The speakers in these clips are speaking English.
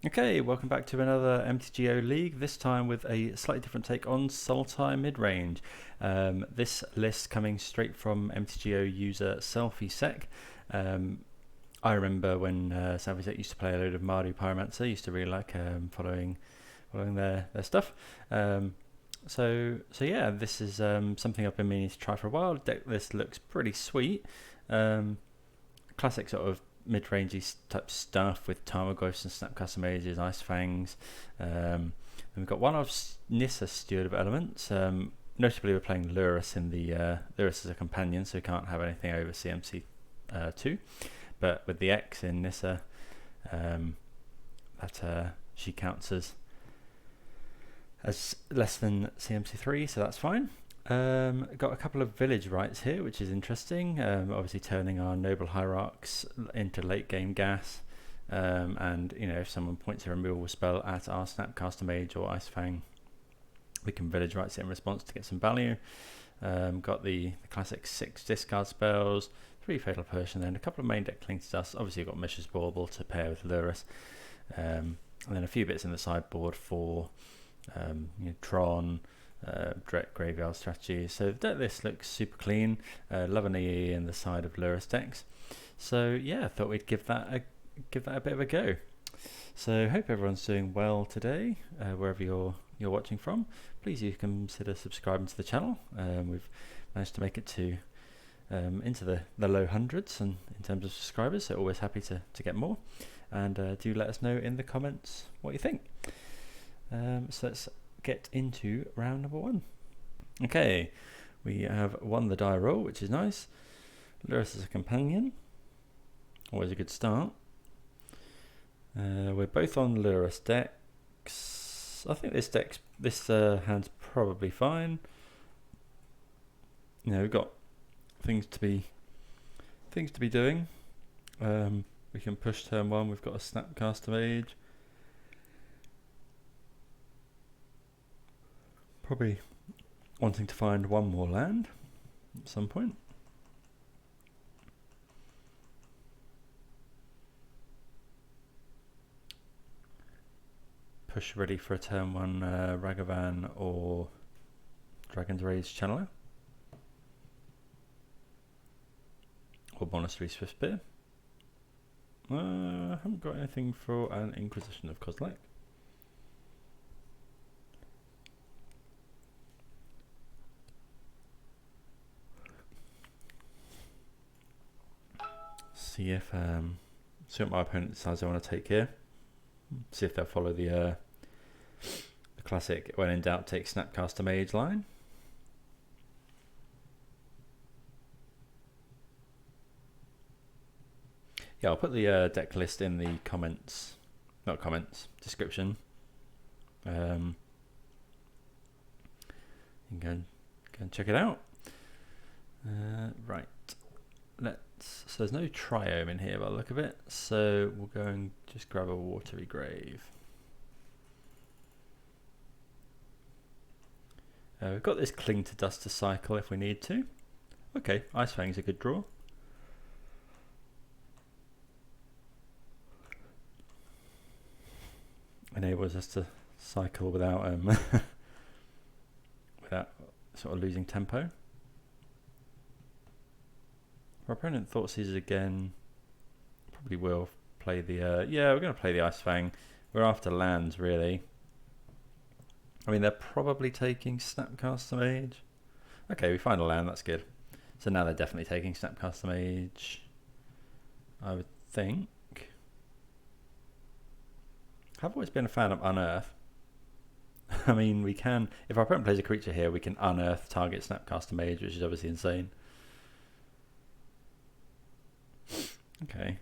Okay, welcome back to another MTGO League, this time with a slightly different take on Sultai Midrange. This list coming straight from MTGO user Selfeisek. I remember when Selfeisek used to play a load of Mardu Pyromancer, used to really like following their stuff. So yeah, this is something I've been meaning to try for a while. Decklist looks pretty sweet. Classic sort of mid-rangey type stuff with Tarmogoyfs and Snapcaster Mages, Ice Fangs. And we've got one of Nissa, Steward of Elements. Notably, we're playing Lurrus in the Lurrus as a companion, so we can't have anything over CMC 2. But with the X in Nissa, that she counts as less than CMC 3, so that's fine. Got a couple of village rights here, which is interesting. Obviously turning our noble hierarchs into late game gas, and if someone points a removal spell at our Snapcaster Mage or Ice Fang, we can village rights it in response to get some value. Got the classic 6 discard spells, 3 Fatal Potion, then a couple of main deck Decklkist dust. Obviously you've got Mishra's Bauble to pair with Lurrus, and then a few bits in the sideboard for Tron, direct graveyard strategy. So this looks super clean. Love an EE in the side of Lurrus decks. So yeah, I thought we'd give that a bit of a go. So hope everyone's doing well today, wherever you're watching from. Please do consider subscribing to the channel. We've managed to make it to into the low hundreds and in terms of subscribers, so always happy to get more. And do let us know in the comments what you think. So let's get into round number 1. Okay, we have won the die roll, which is nice. Lurrus as a companion, always a good start. We're both on Lurrus decks. I think this hand's probably fine. We've got things to be doing. We can push turn 1. We've got a Snapcaster Mage. Probably wanting to find one more land at some point. Push ready for a turn 1 Ragavan or Dragon's Rage Channeler. Or Monastery Swiftspear. I haven't got anything for an Inquisition of Kozilek. See what my opponent decides I want to take here. See if they'll follow the classic when in doubt take Snapcaster Mage line. Yeah, I'll put the deck list in the description. You can go and check it out. Right. So there's no Triome in here by the look of it, so we'll go and just grab a Watery Grave. We've got this Cling to Dust to cycle if we need to. Okay, Ice Fang's a good draw. Enables us to cycle without without sort of losing tempo. Our opponent Thoughtseize again. Probably will play the yeah, we're going to play the Ice Fang. We're after lands really. I mean, they're probably taking Snapcaster Mage. Okay, we find a land, that's good. So now they're definitely taking Snapcaster Mage, I would think. I've always been a fan of Unearth. I mean, we can, if our opponent plays a creature here, we can unearth target Snapcaster Mage, which is obviously insane. Okay.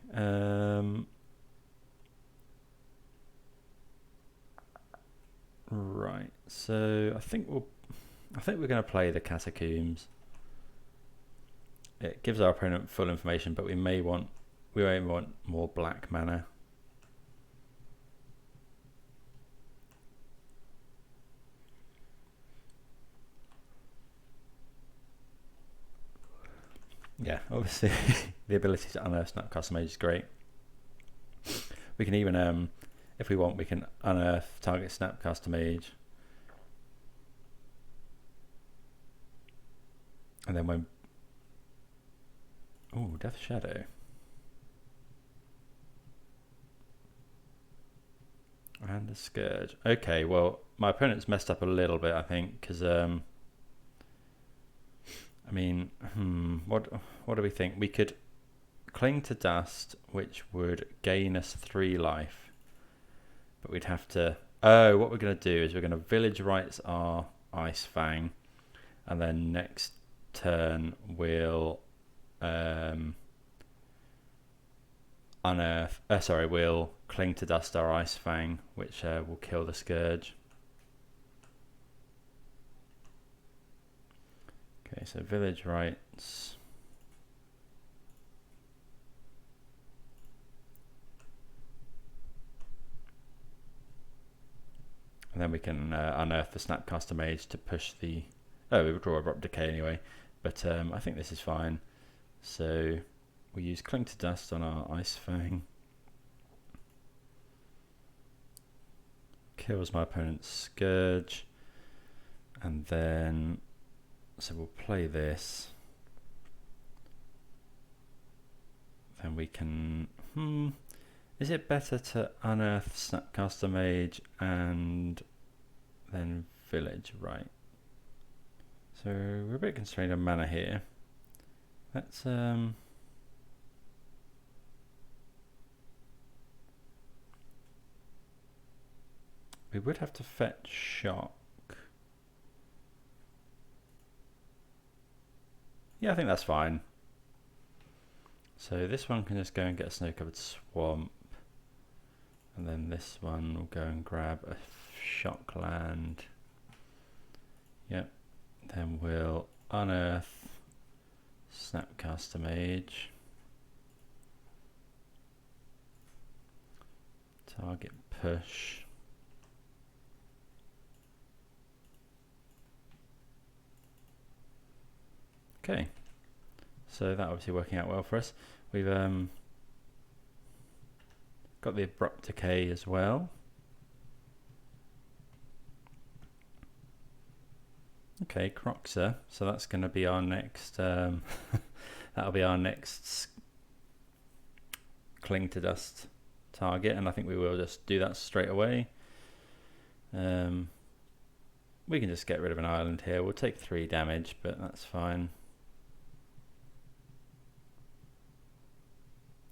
Right. So I think we're going to play the Catacombs. It gives our opponent full information, but we may want more black mana. Yeah, obviously the ability to unearth Snapcaster Mage is great. We can even if we want, we can unearth target Snapcaster Mage. And then when... Ooh, Death Shadow. And a Scourge. Okay, well, my opponent's messed up a little bit, I think, because... I mean, what do we think? We could Cling to Dust, which would gain us 3 life. But we'd have to... Oh, what we're going to do is we're going to Village Rites our Ice Fang. And then next turn we'll unearth... we'll Cling to Dust our Ice Fang, which will kill the Scourge. Okay, so Village Rites. And then we can unearth the Snapcaster Mage to push the... Oh, we will draw Abrupt Decay anyway. But I think this is fine. So we use Cling to Dust on our Ice Fang. Kills my opponent's Scourge. And then... So we'll play this. Then we can... Is it better to unearth Snapcaster Mage and then Village, right? So we're a bit constrained on mana here. Let's we would have to fetch Shock. Yeah, I think that's fine. So this one can just go and get a Snow-Covered Swamp. And then this one will go and grab a Shock land. Yep. Then we'll unearth Snapcaster Mage. Target push. Okay. So that obviously working out well for us. We've got the Abrupt Decay as well. Okay, Croxer. So that's going to be our next. That'll be our next Cling to Dust target, and I think we will just do that straight away. We can just get rid of an island here. We'll take 3 damage, but that's fine.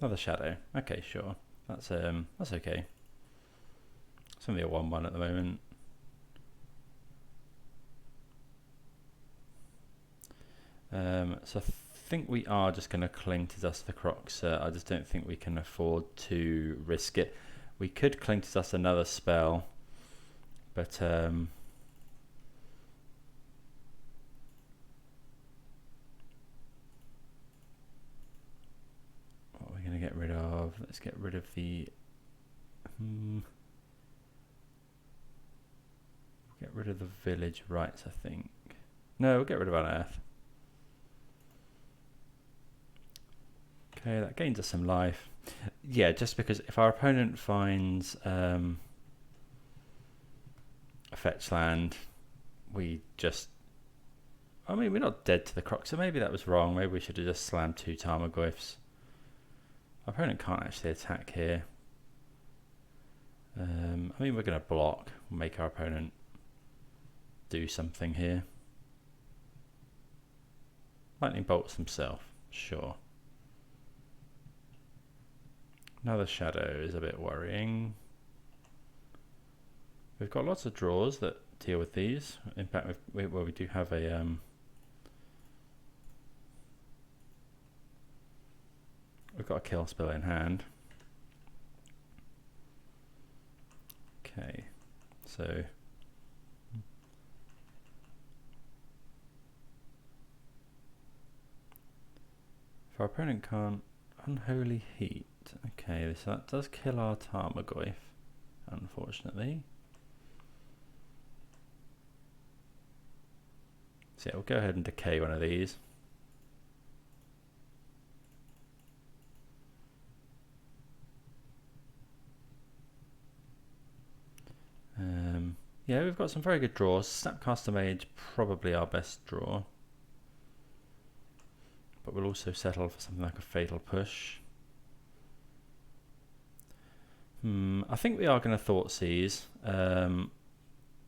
Another Shadow. Okay, sure. That's okay. It's only a 1/1 at the moment. So I think we are just going to Cling to Dust the Croxer. I just don't think we can afford to risk it. We could Cling to Dust another spell, but what are we going to get rid of? Let's get rid of the... Get rid of the Village Rites, I think. No, we'll get rid of Unearth. Okay, that gains us some life. Yeah, just because if our opponent finds a fetch land, we just... I mean, we're not dead to the Croxer. Maybe that was wrong. Maybe we should have just slammed 2 Tarmogoyfs. Our opponent can't actually attack here. I mean, we're going to block, make our opponent do something here. Lightning bolts himself, sure. Another Shadow is a bit worrying. We've got lots of draws that deal with these. In fact, we do have a... we've got a kill spell in hand. Okay, so... if our opponent can't... Unholy Heat. Okay, so that does kill our Tarmogoyf, unfortunately. So yeah, we'll go ahead and decay one of these. Yeah, we've got some very good draws. Snapcaster Mage, probably our best draw. But we'll also settle for something like a Fatal Push. I think we are going to Thoughtseize,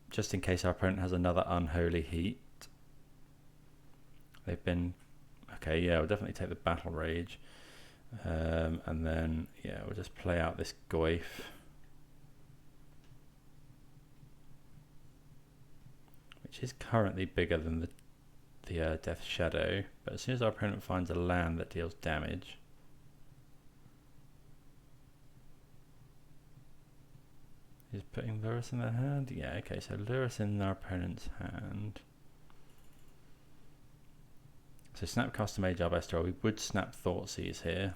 just in case our opponent has another Unholy Heat. They've been... Okay, yeah, we'll definitely take the Battle Rage. And then, yeah, we'll just play out this Goyf. Which is currently bigger than the Death Shadow, but as soon as our opponent finds a land that deals damage, he's putting Lurrus in their hand. Yeah, okay, so Lurrus in our opponent's hand. So Snapcaster Mage our best draw. We would snap Thoughtseize here.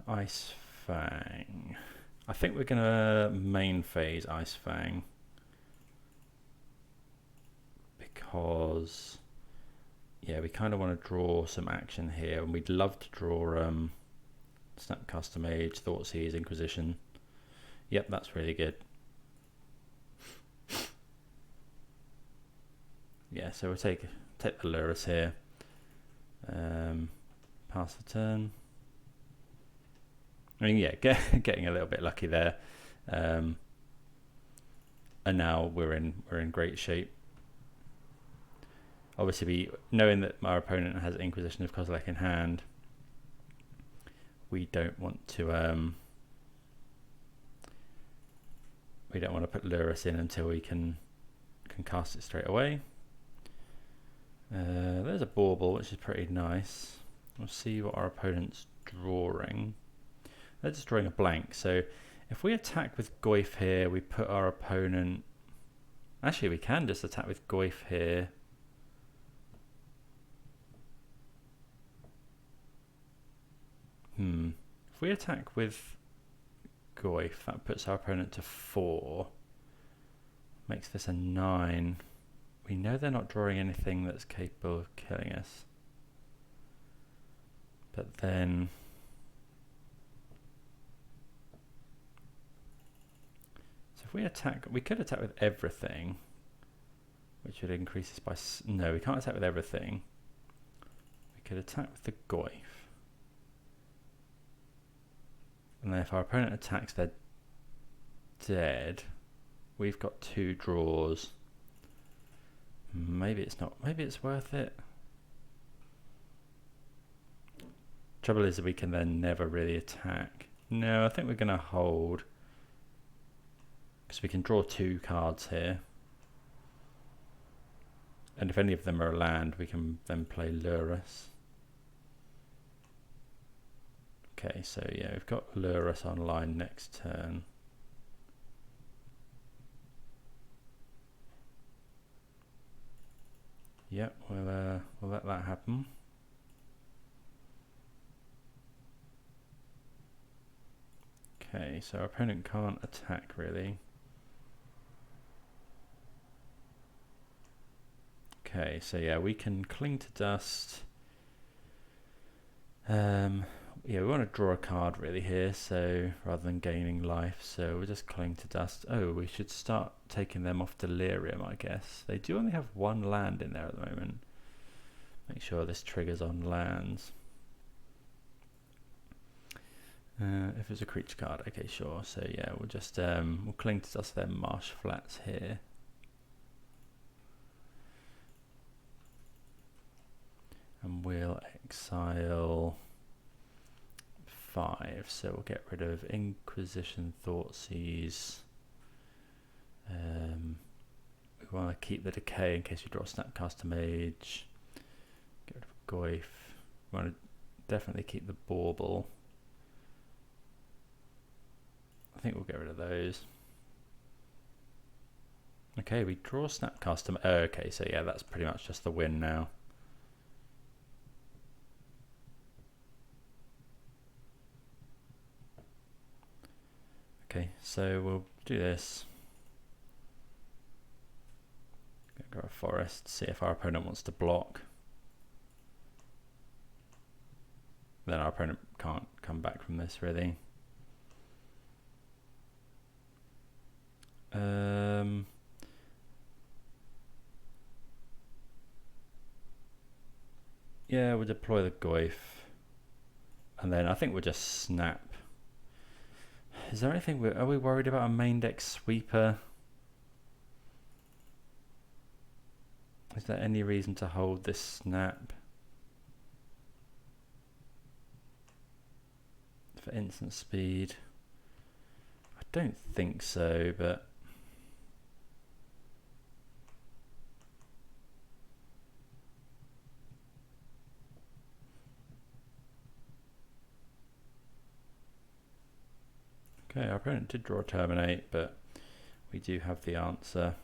Ice Fang. I think we're gonna main phase Ice Fang. Because, yeah, we kind of want to draw some action here, and we'd love to draw Snapcaster Mage, Thoughtseize, Inquisition. Yep, that's really good. Yeah, so we'll take the Lurrus here. Pass the turn. I mean, yeah, getting a little bit lucky there. And now we're in great shape. Obviously, knowing that our opponent has Inquisition of Kozilek in hand, we don't want to put Lurrus in until we can cast it straight away. There's a Bauble, which is pretty nice. We'll see what our opponent's drawing. They're just drawing a blank. So if we attack with Goyf here, we put our opponent... Actually, we can just attack with Goyf here. If we attack with Goyf, that puts our opponent to 4. Makes this a 9. We know they're not drawing anything that's capable of killing us. But then... So if we attack... We could attack with everything, which would increase this by... No, we can't attack with everything. We could attack with the Goyf. And then if our opponent attacks, they're dead. We've got 2 draws. Maybe it's not. Maybe it's worth it. Trouble is that we can then never really attack. No, I think we're going to hold. Because we can draw 2 cards here. And if any of them are a land, we can then play Lurrus. Okay, so yeah, we've got Lurrus online next turn. Yep, we'll let that happen. Okay, so our opponent can't attack really. Okay, so yeah, we can cling to dust. Yeah, we want to draw a card really here, so rather than gaining life, so we'll just cling to dust. Oh, we should start taking them off Delirium, I guess. They do only have 1 land in there at the moment. Make sure this triggers on lands. If it's a creature card, okay, sure. So yeah, we'll just we'll cling to dust their Marsh Flats here. And we'll exile 5, so we'll get rid of Inquisition, Thoughtseize. We want to keep the Decay in case we draw Snapcaster Mage. Get rid of Goyf. We want to definitely keep the Bauble. I think we'll get rid of those. Okay, we draw Snapcaster. Oh, okay, so yeah, that's pretty much just the win now. Okay, so we'll do this. Go to a forest, see if our opponent wants to block. Then our opponent can't come back from this really. Yeah, we'll deploy the Goif. And then I think we'll just snap. Is there anything, are we worried about a main deck sweeper? Is there any reason to hold this snap? For instant speed? I don't think so, but... Okay, our opponent did draw terminate, but we do have the answer.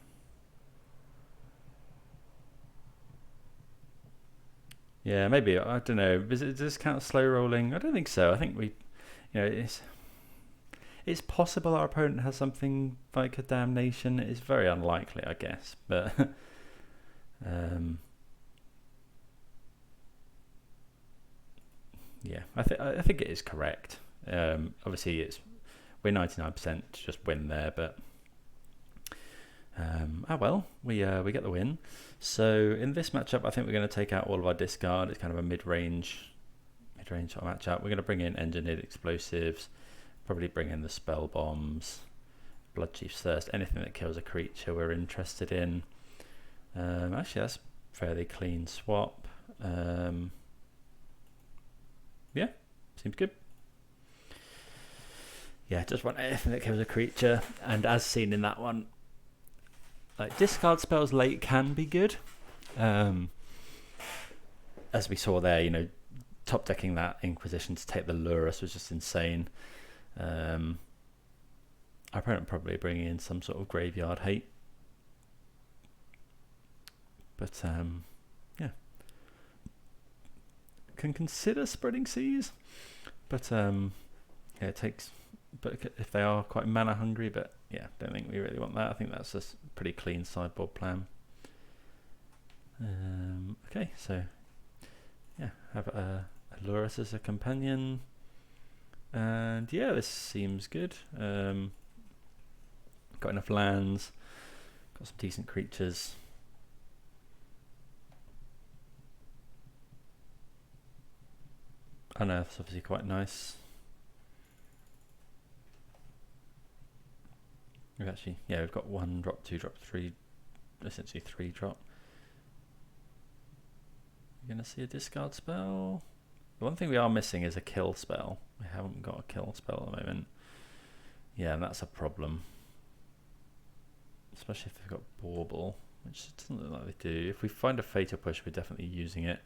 Yeah, maybe, I don't know. Does this count slow rolling? I don't think so. I think we, you know, it's possible our opponent has something like a damnation. It's very unlikely, I guess, but yeah, I think it is correct. Obviously, we're 99% to just win there, but oh well, we get the win. So in this matchup, I think we're going to take out all of our discard. It's kind of a mid-range sort of matchup. We're going to bring in engineered explosives, probably bring in the spell bombs, blood chief's thirst, anything that kills a creature we're interested in. Actually, that's fairly clean swap. Yeah, seems good. Yeah, just want anything that kills a creature, and as seen in that one, like discard spells late can be good. As we saw there, you know, top decking that Inquisition to take the Lurrus was just insane. Our opponent probably bringing in some sort of graveyard hate, but yeah, can consider spreading seas, but yeah, it takes. But if they are quite mana hungry, but yeah, don't think we really want that. I think that's a pretty clean sideboard plan. Okay, so yeah, have a Lurrus as a companion, and yeah, this seems good. Got enough lands, got some decent creatures. Unearth's obviously quite nice. We've actually, yeah, we've got 1 drop, 2 drop, 3, essentially 3 drop. You're going to see a discard spell. The one thing we are missing is a kill spell. We haven't got a kill spell at the moment. Yeah, and that's a problem. Especially if they've got Bauble, which it doesn't look like they do. If we find a Fatal Push, we're definitely using it.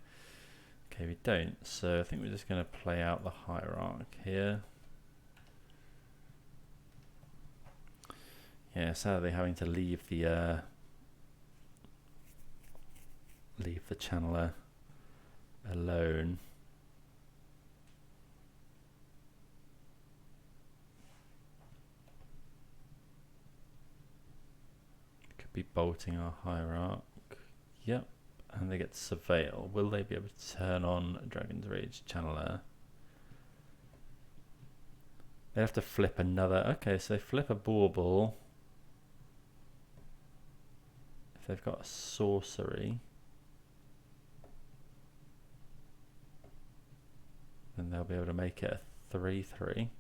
Okay, we don't. So I think we're just going to play out the Hierarch here. Yeah, sadly having to leave the channeler alone. Could be bolting our Hierarch. Yep, and they get Surveil. Will they be able to turn on Dragon's Rage channeler? They have to flip another. Okay, so they flip a Bauble. If they've got a sorcery, then they'll be able to make it a 3/3.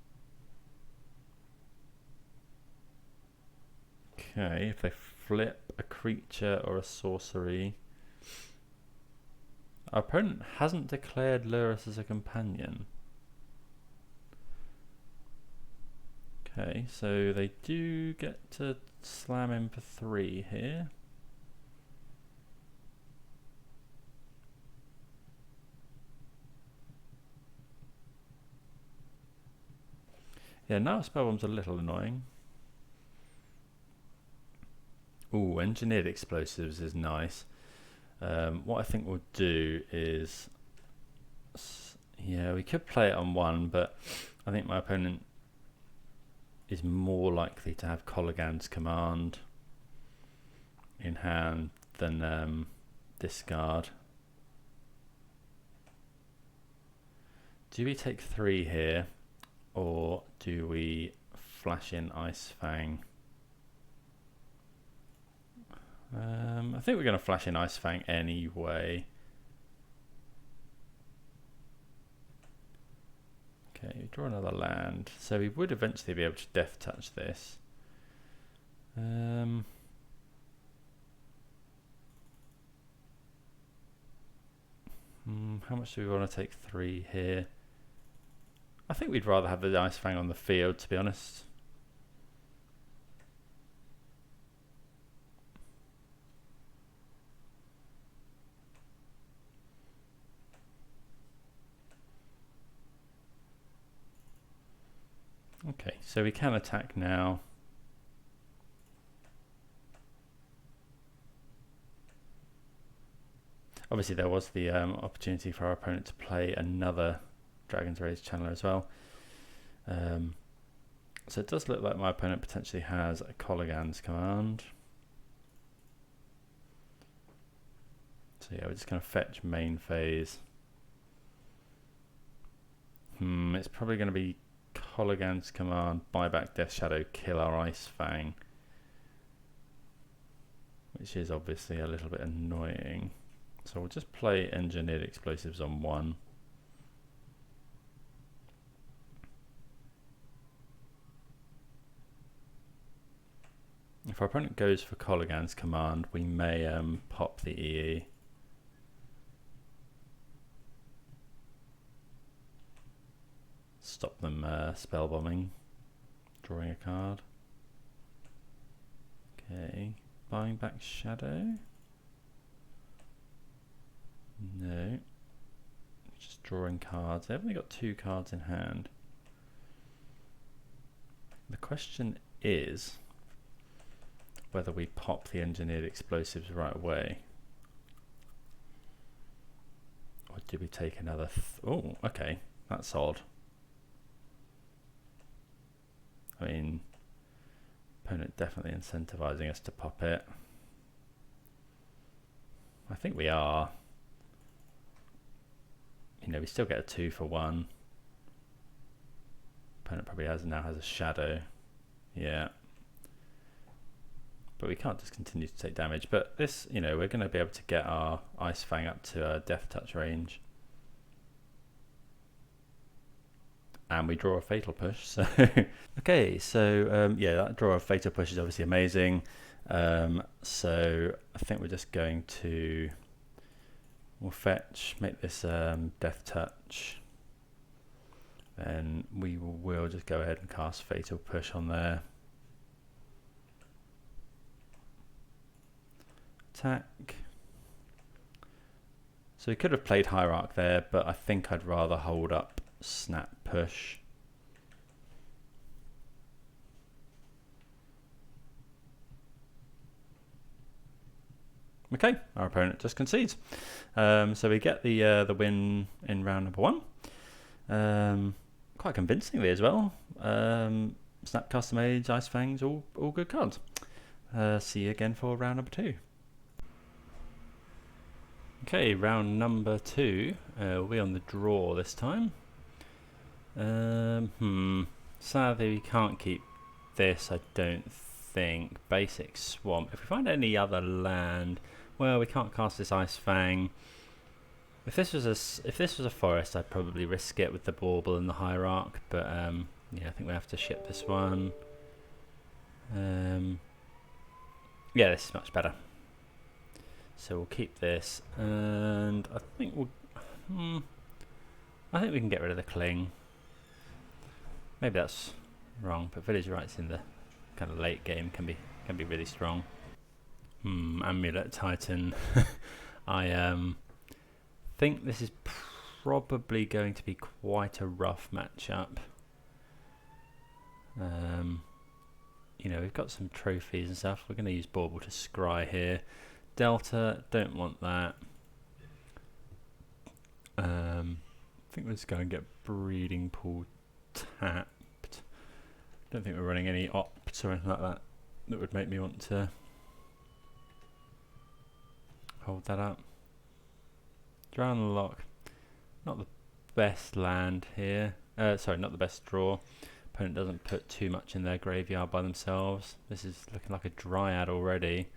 Okay, if they flip a creature or a sorcery. Our opponent hasn't declared Lurrus as a companion. Okay, so they do get to slam him for 3 here. Yeah, now Spellbomb's a little annoying. Ooh, Engineered Explosives is nice. What I think we'll do is... Yeah, we could play it on 1, but I think my opponent is more likely to have Colligan's Command in hand than discard. Do we take 3 here, or do we flash in Ice Fang? I think we're going to flash in Ice Fang anyway. Okay, draw another land. So we would eventually be able to Death Touch this. How much do we want to take 3 here? I think we'd rather have the Ice Fang on the field, to be honest. Okay, so we can attack now. Obviously there was the opportunity for our opponent to play another Dragon's Rage Channeler as well. So it does look like my opponent potentially has a Kolaghan's Command. So yeah, we're just going to fetch main phase. It's probably going to be Kolaghan's Command, buy back Death Shadow, kill our Ice Fang. Which is obviously a little bit annoying. So we'll just play Engineered Explosives on 1. If our opponent goes for Kolaghan's Command, we may pop the EE. Stop them spell bombing, drawing a card. Okay, buying back Shadow. No, just drawing cards. They've only got 2 cards in hand. The question is whether we pop the Engineered Explosives right away, or do we take another? Oh, okay, that's odd. I mean, opponent definitely incentivizing us to pop it. I think we are. You know, we still get a 2 for 1. Opponent probably now has a Shadow. Yeah. But we can't just continue to take damage. But this, you know, we're going to be able to get our Ice Fang up to Death Touch range. And we draw a Fatal Push. So okay, so yeah, that draw of Fatal Push is obviously amazing. So I think we're just going to... We'll fetch, make this Death Touch. Then we will just go ahead and cast Fatal Push on there. Attack. So we could have played Hierarch there, but I think I'd rather hold up Snap Push. Okay, our opponent just concedes. So we get the win in round number 1. Quite convincingly as well. Snap, Custom Age, Ice Fangs, all good cards. See you again for round number 2. Okay, round number 2. We're on the draw this time. Sadly, we can't keep this, I don't think. Basic Swamp. If we find any other land, well, we can't cast this Ice Fang. If this was a forest, I'd probably risk it with the Bauble and the Hierarch. But yeah, I think we have to ship this one. Yeah, this is much better. So we'll keep this, and I think we can get rid of the Cling. Maybe that's wrong, but Village Rites in the kind of late game can be really strong. Amulet Titan. I think this is probably going to be quite a rough matchup. You know, we've got some trophies and stuff. We're going to use Bauble to scry here. Delta, don't want that. I think we're just going to get Breeding Pool tapped. Don't think we're running any opts or anything like that that would make me want to hold that up. Drown Lock, not the best land here. Sorry, not the best draw. Opponent doesn't put too much in their graveyard by themselves. This is looking like a Dryad already.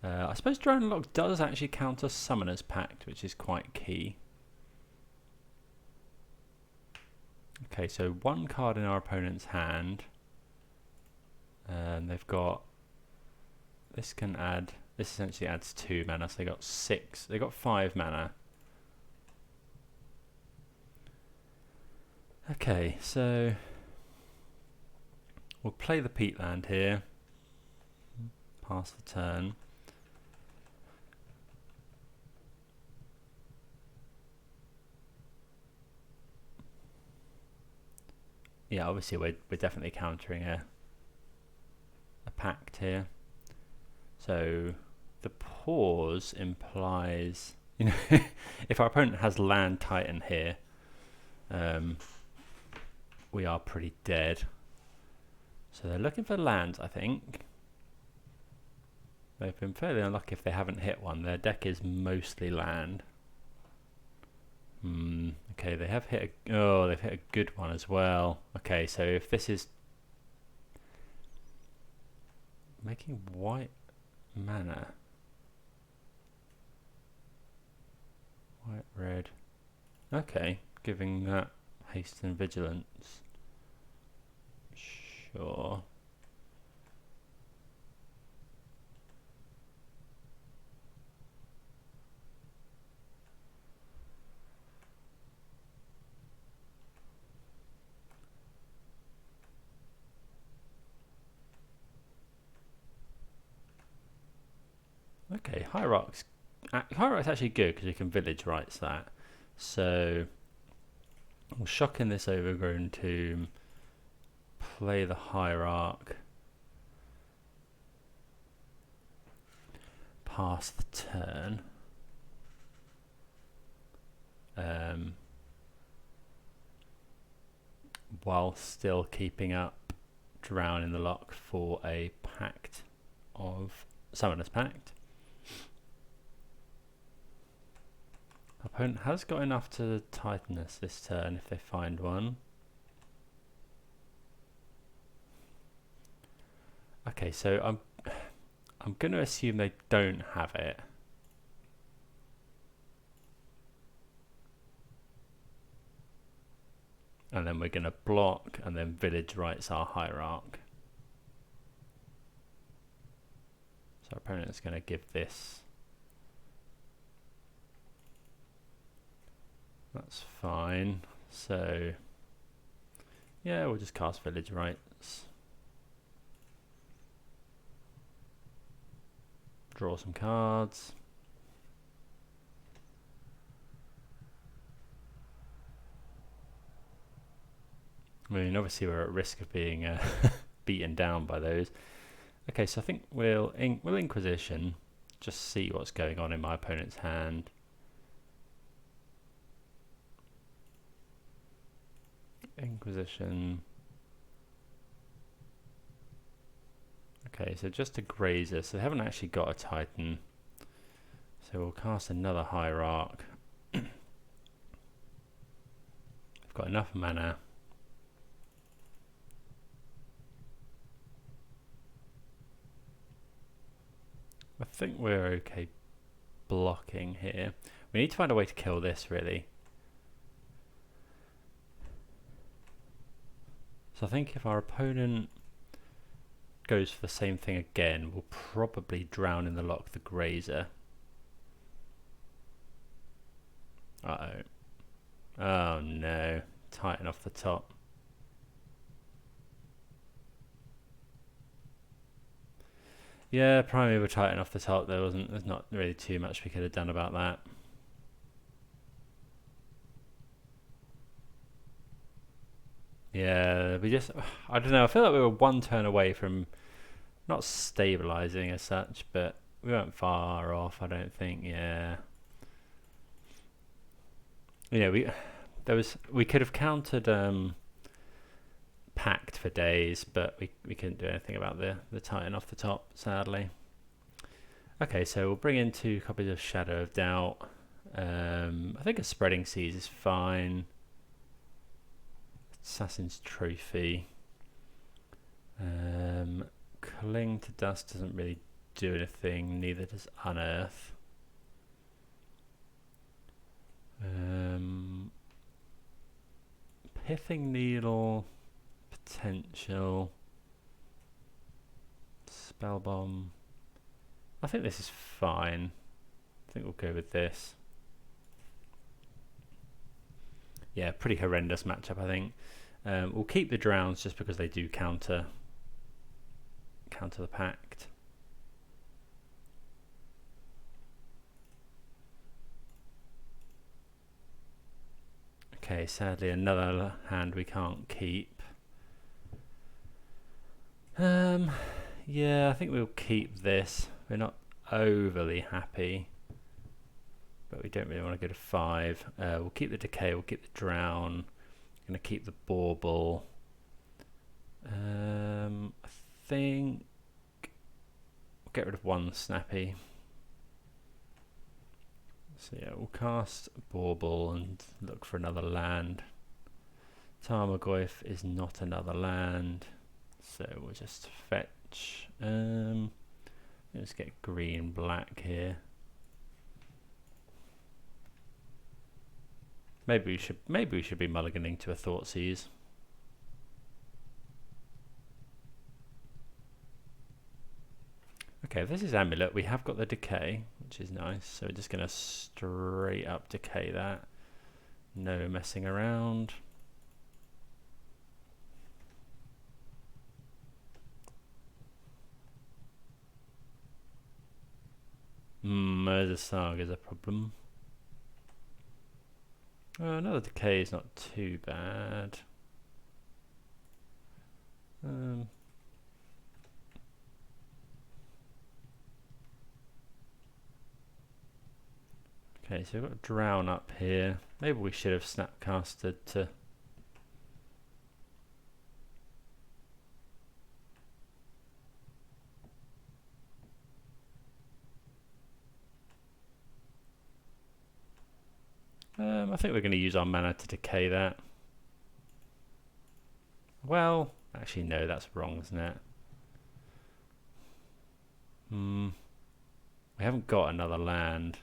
I suppose Drone Lock does actually counter Summoner's Pact, which is quite key. Okay, so one card in our opponent's hand, and they've got, this can add, this essentially adds 2 mana, so they got 6, they got 5 mana. Okay, so we'll play the Peatland here, pass the turn. Yeah, obviously we're definitely countering a pact here. So the pause implies, you know, if our opponent has Land Titan here, we are pretty dead. So they're looking for lands, I think. They've been fairly unlucky if they haven't hit one. Their deck is mostly land. Okay, they have hit a, oh, they've hit a good one as well. Okay, so if this is making white mana, white, red, okay, giving that haste and vigilance. Sure. Okay, Hierarch's actually good because you can village rights that. So we'll shock in this Overgrown Tomb, play the Hierarch, pass the turn. While still keeping up Drown in the Lock for a pact of Summoner's Pact. Opponent has got enough to Titan us this turn if they find one. Okay, so I'm going to assume they don't have it. And then we're going to block and then village rights our Hierarch. So our opponent's going to give this. That's fine. So yeah, we'll just cast village rights. Draw some cards. I mean, obviously we're at risk of being beaten down by those. Okay, so I think we'll Inquisition, just see what's going on in my opponent's hand. Inquisition. Okay, so just a Grazer, so they haven't actually got a Titan. So we'll cast another Hierarch. We've got enough mana. I think we're okay blocking here. We need to find a way to kill this, really. So I think if our opponent goes for the same thing again, we'll probably Drown in the Lock the Grazer. Uh-oh. Oh no. Titan off the top. Yeah, Primeval Titan off the top. There's not really too much we could have done about that. Yeah, I don't know, I feel like we were one turn away from not stabilising as such, but we weren't far off, I don't think, yeah. Yeah, we could have countered Pact for days, but we couldn't do anything about the Titan off the top, sadly. Okay, so we'll bring in 2 copies of Shadow of Doubt. I think a Spreading Seas is fine. Assassin's Trophy. Cling to Dust doesn't really do anything, neither does Unearth. Pithing Needle, potential. Spell Bomb. I think this is fine. I think we'll go with this. Yeah, pretty horrendous matchup, I think. We'll keep the Drowns just because they do counter the Pact. Okay, sadly another hand we can't keep. Yeah, I think we'll keep this. We're not overly happy, but we don't really want to go to 5. We'll keep the Decay, we'll keep the Drown. Going to keep the Bauble. I think we'll get rid of 1 Snappy. So yeah, we'll cast Bauble and look for another land. Tarmogoyf is not another land, so we'll just fetch. Let's get green black here. Maybe we should be mulliganing to a Thoughtseize. Okay, if this is Amulet, we have got the Decay, which is nice. So we're just going to straight up Decay that. No messing around. Murder Saga is a problem. Another Decay is not too bad. Okay, so we've got Drown up here. Maybe we should have snapcasted to... I think we're going to use our mana to decay that. Well, actually no, that's wrong, isn't it? We haven't got another land.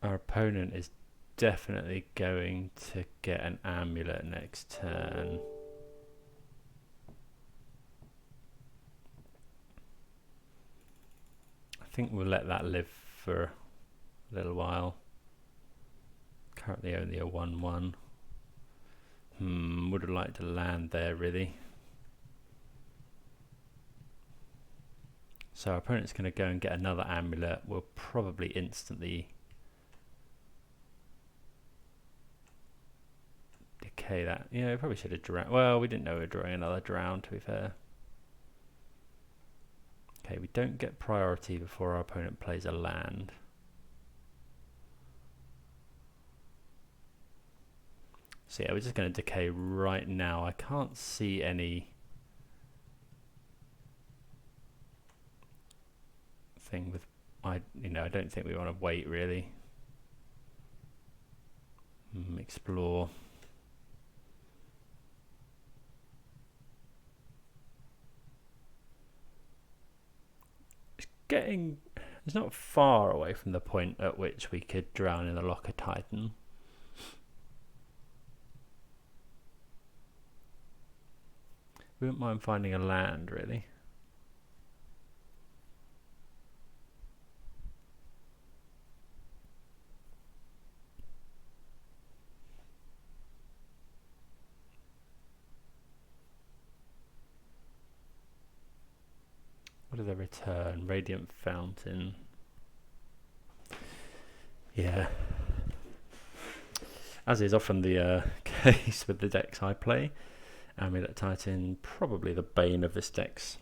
Our opponent is definitely going to get an amulet next turn. I think we'll let that live for a little while. Currently only a 1/1. Would have liked to land there really. So our opponent's going to go and get another amulet. We'll probably instantly decay that. Yeah, we probably should have drowned. Well, we didn't know we were drawing another drown, to be fair. Okay, we don't get priority before our opponent plays a land. So yeah, we're just going to decay right now. I can't see any thing with I don't think we want to wait really. Explore. It's not far away from the point at which we could drown in the Locker Titan. We wouldn't mind finding a land really. What do they return? Radiant Fountain. Yeah. As is often the case with the decks I play, Amulet Titan probably the bane of this deck's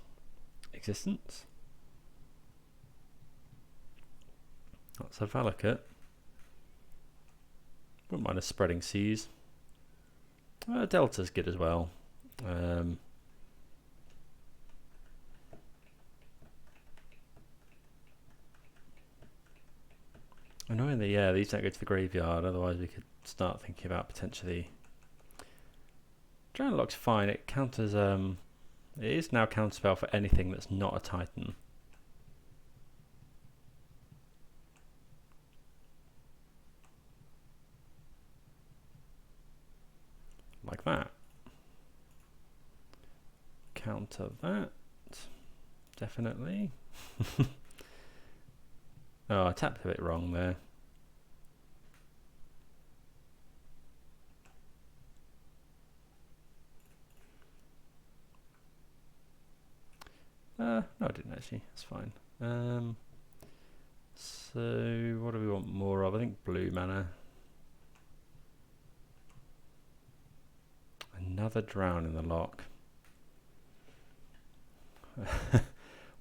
existence. That's a Valakut. Wouldn't mind a Spreading Seas. Delta's good as well. Annoyingly, yeah, these don't go to the graveyard, otherwise we could start thinking about potentially Drown Lock's fine. It counters. It is now counterspell for anything that's not a Titan. Like that. Counter that. Definitely. Oh, I tapped a bit wrong there. No, I didn't actually. That's fine. So, what do we want more of? I think blue mana. Another drown in the lock.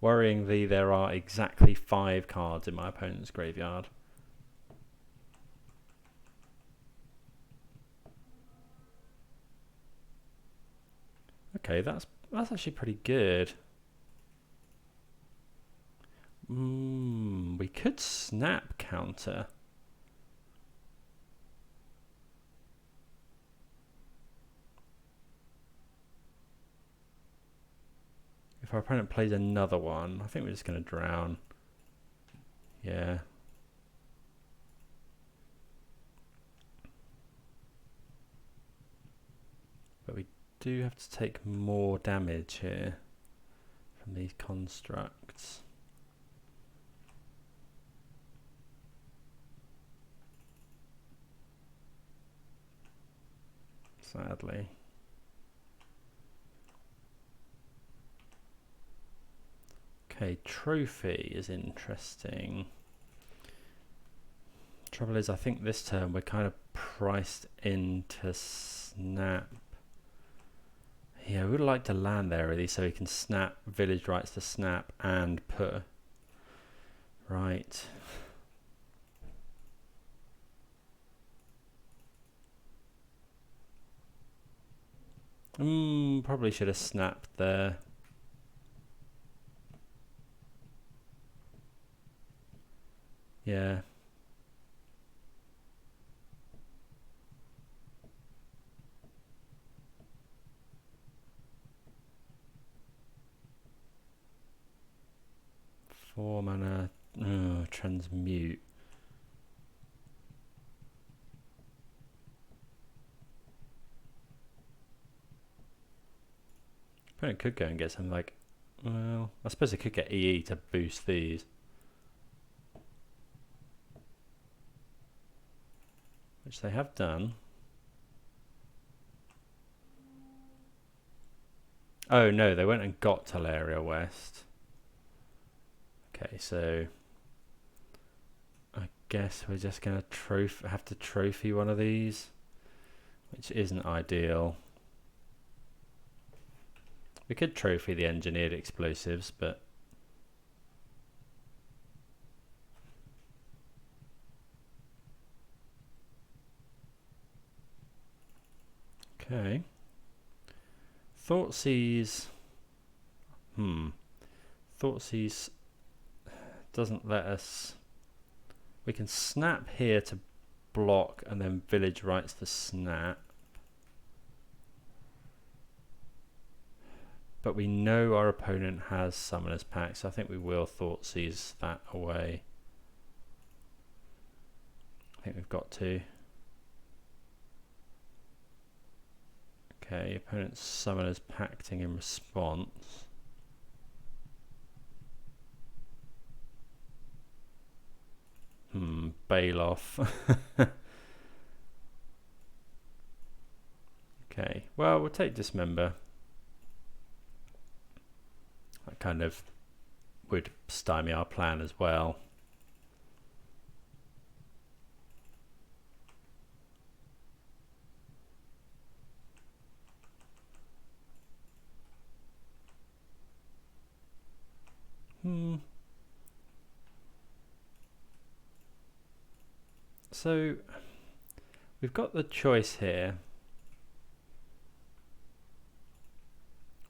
Worryingly, there are exactly 5 cards in my opponent's graveyard. Okay, that's actually pretty good. We could snap counter. If our opponent plays another one, I think we're just going to drown. Yeah. But we do have to take more damage here from these constructs. Sadly. Okay, trophy is interesting. Trouble is, I think this turn we're kind of priced into snap. Yeah, we would like to land there really, so we can snap village rights to snap and put. Right. Probably should have snapped there. Yeah. Four mana. Transmute. Opponent could go and get something like. Well, I suppose I could get EE to boost these. Which they have done. Oh no, they went and got Teleria West. Okay, so I guess we're just going to have to trophy one of these, which isn't ideal. We could trophy the engineered explosives, but okay. Thoughtseize. Thoughtseize doesn't let us. We can snap here to block and then village rights to snap. But we know our opponent has Summoner's Pact, so I think we will Thoughtseize that away. I think we've got to. Okay, opponent's Summoner's Pacting in response. Bailoff. Okay, well, we'll take Dismember. That kind of would stymie our plan as well. So we've got the choice here.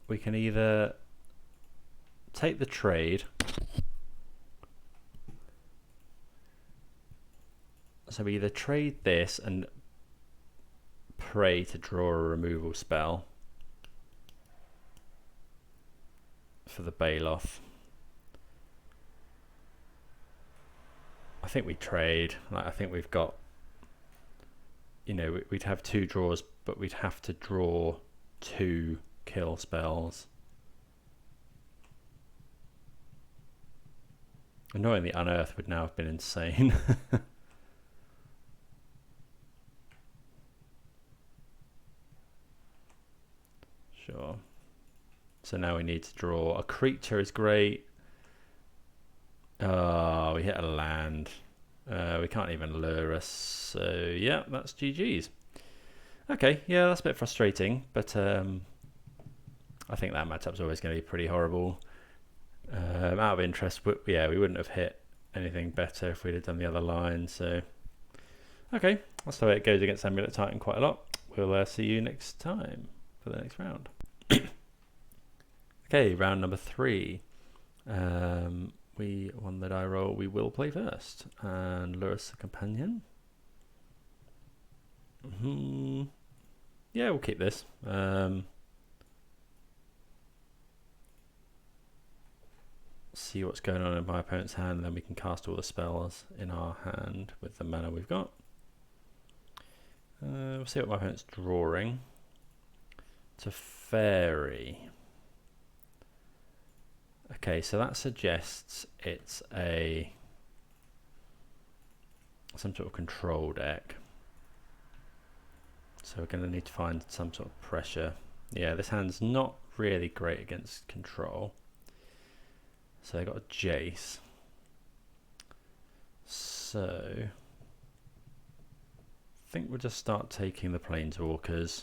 We can either take the trade. So we either trade this and pray to draw a removal spell, for the Baloth. I think we trade. Like, I think we've got, you know, we'd have 2 draws, but we'd have to draw 2 kill spells. Annoyingly, Unearth would now have been insane. Sure. So now we need to draw. A creature is great. Oh, we hit a land. We can't even Lurrus. So yeah, that's GG's. Okay, yeah, that's a bit frustrating, but I think that matchup's always going to be pretty horrible. Out of interest, but yeah, we wouldn't have hit anything better if we'd have done the other line. So okay, that's the way it goes against Amulet Titan quite a lot. We'll see you next time for the next round. Okay, round number 3. We won the die roll. We will play first, and Lurrus the companion. Yeah, we'll keep this. See what's going on in my opponent's hand, and then we can cast all the spells in our hand with the mana we've got. We'll see what my opponent's drawing. It's a fairy. Okay, so that suggests it's some sort of control deck. So we're going to need to find some sort of pressure. Yeah, this hand's not really great against control. So I got a Jace. So I think we'll just start taking the Planeswalkers.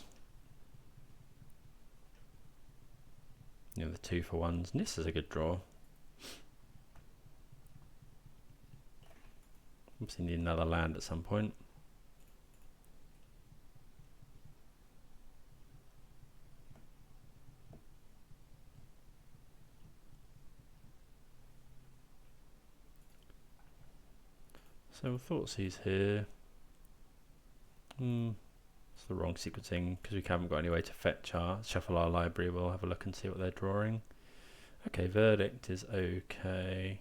You know, the 2-for-1s. This is a good draw. Obviously need another land at some point. So Thoughtseize here. It's the wrong sequencing because we haven't got any way to fetch shuffle our library. We'll have a look and see what they're drawing. Okay, Verdict is okay.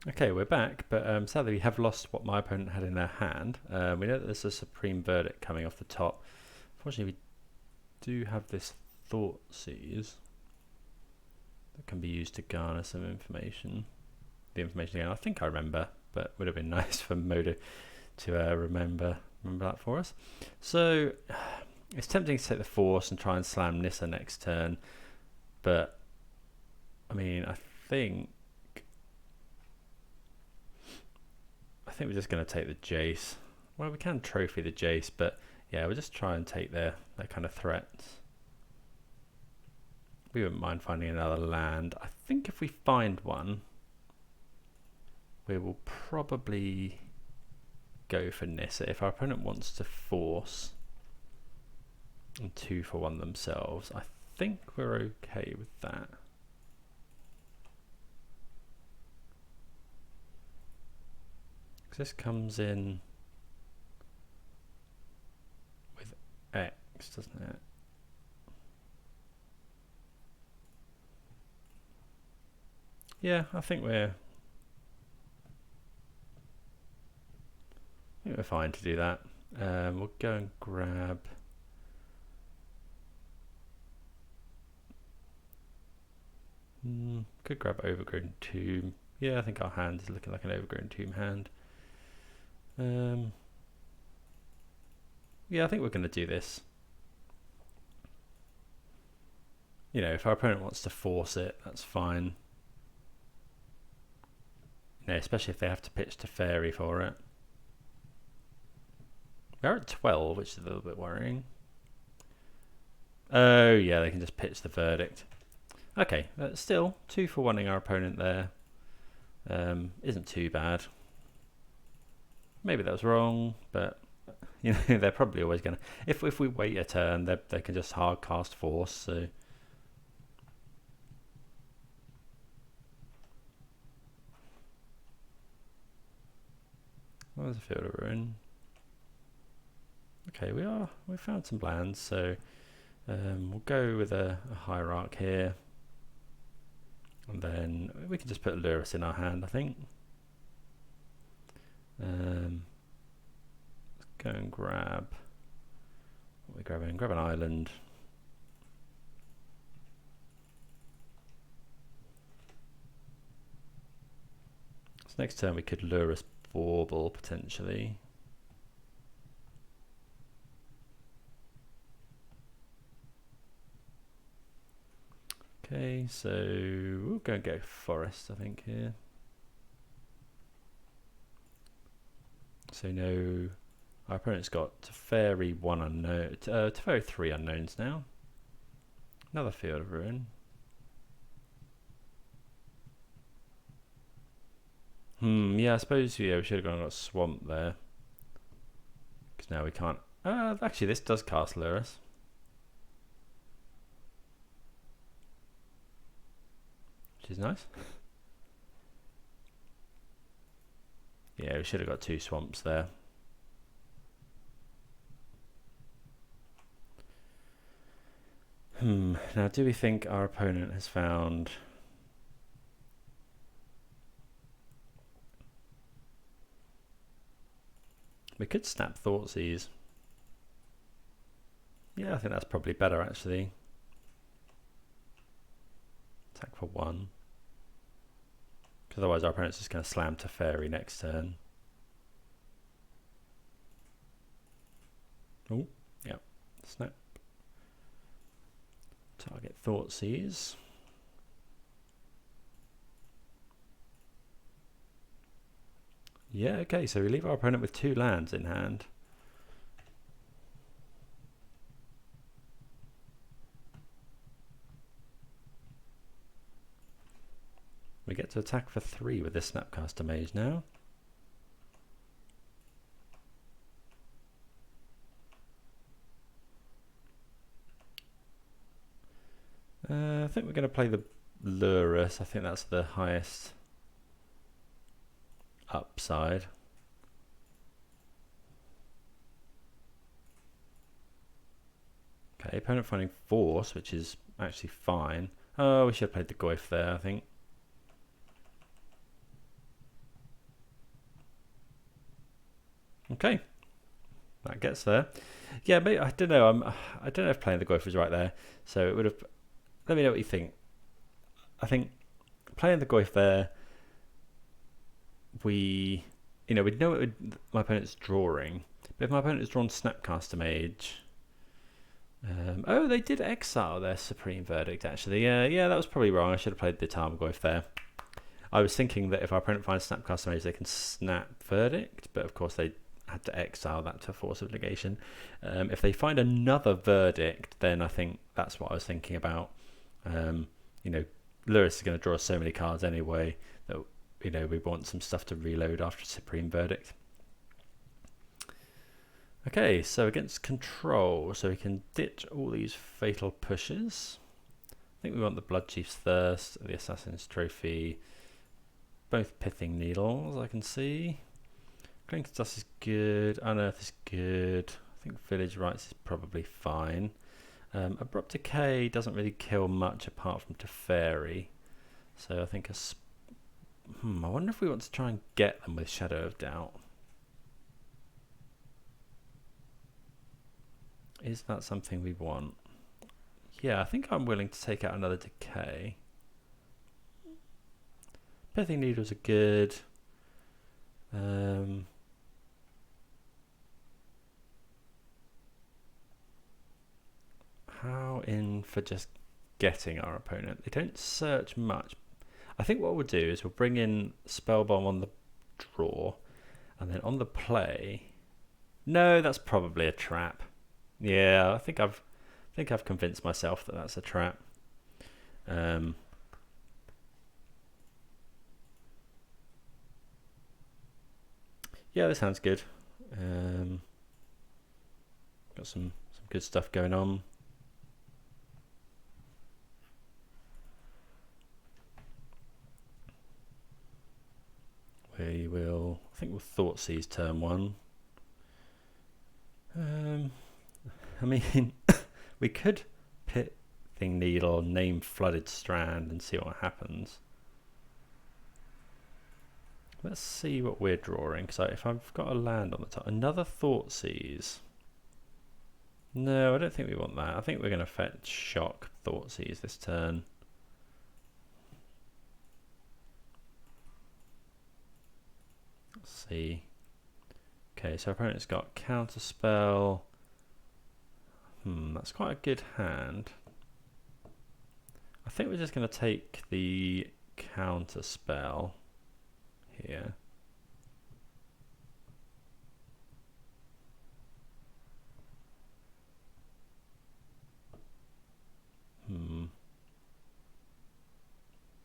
Okay, we're back, but sadly we have lost what my opponent had in their hand. We know that there's a Supreme Verdict coming off the top. Fortunately, we do have this Thoughtseize that can be used to garner some information. The information again, I think I remember, but would have been nice for Modo to remember that for us. So it's tempting to take the Force and try and slam Nissa next turn, but I mean, I think we're just going to take the Jace. Well, we can trophy the Jace, but yeah, we'll just try and take their kind of threats. We wouldn't mind finding another land. I think if we find one, we will probably go for Nissa. If our opponent wants to force and 2-for-1 themselves, I think we're okay with that. Because this comes in with X, doesn't it? Yeah, I think we're fine to do that. We'll go and grab could grab Overgrown Tomb. Yeah, I think our hand is looking like an Overgrown Tomb hand. Yeah, I think we're going to do this. You know, if our opponent wants to force it, that's fine. You know, especially if they have to pitch to Fairy for it. They're at 12, which is a little bit worrying. Oh, yeah, they can just pitch the Verdict. Okay, still 2-for-1ing our opponent there. Isn't too bad. Maybe that was wrong, but you know, they're probably always going to... If we wait a turn, they can just hard cast Force, so... What was the Field of Ruin? Okay, we found some lands, so we'll go with a hierarch here, and then we can just put Lurrus in our hand, I think. Let's go and grab. What are we grabbing? Grab an island. So next turn we could Lurrus Bauble potentially. Okay, so we'll go and get a forest, I think, here. So no, our opponent's got Teferi 1 unknown, Teferi 3 unknowns now. Another Field of Ruin. Yeah, I suppose we should have gone and got Swamp there. Because now we can't. Actually, this does cast Lurrus. Which is nice. Yeah, we should have got 2 swamps there. Now, do we think our opponent has found... We could snap Thoughtseize. Yeah, I think that's probably better, actually. Attack for 1. Because otherwise our opponent's just going to slam Teferi next turn. Oh, yeah. Snap. Target Thoughtseize. Yeah, okay, so we leave our opponent with 2 lands in hand. We get to attack for 3 with this Snapcaster Mage now. I think we're going to play the Lurrus. I think that's the highest upside. Okay, opponent finding Force, which is actually fine. Oh, we should have played the Goyf there, I think. Okay, that gets there. Yeah, maybe, I don't know. I don't know if playing the Goyf was right there. So it would have. Let me know what you think. I think playing the Goyf there, we know my opponent's drawing, but if my opponent has drawn Snapcaster Mage, oh, they did exile their Supreme Verdict actually. Yeah, that was probably wrong. I should have played the Tarmogoyf there. I was thinking that if our opponent finds Snapcaster Mage, they can snap Verdict, but of course they had to exile that to Force of Negation. If they find another Verdict, then I think that's what I was thinking about. Lurrus is going to draw so many cards anyway that we want some stuff to reload after Supreme Verdict. Okay, so against control, so we can ditch all these fatal pushes. I think we want the Bloodchief's Thirst, the Assassin's Trophy, both Pithing Needles, I can see. Declkist Dust is good, Unearth is good, I think Village Rites is probably fine. Abrupt Decay doesn't really kill much apart from Teferi, so I think I wonder if we want to try and get them with Shadow of Doubt. Is that something we want? Yeah, I think I'm willing to take out another Decay. Pithing Needles are good. How in for just getting our opponent? They don't search much. I think what we'll do is we'll bring in Spellbomb on the draw, and then on the play. No, that's probably a trap. Yeah, I think I've convinced myself that that's a trap. Yeah, this sounds good. Got some good stuff going on. I think we'll Thoughtseize turn 1. I mean, we could Pithing Needle, name Flooded Strand, and see what happens. Let's see what we're drawing. So if I've got a land on the top, another Thoughtseize. No, I don't think we want that. I think we're going to fetch Shock Thoughtseize this turn. Let's see. Okay, so our opponent's got Counterspell. That's quite a good hand. I think we're just going to take the Counterspell here.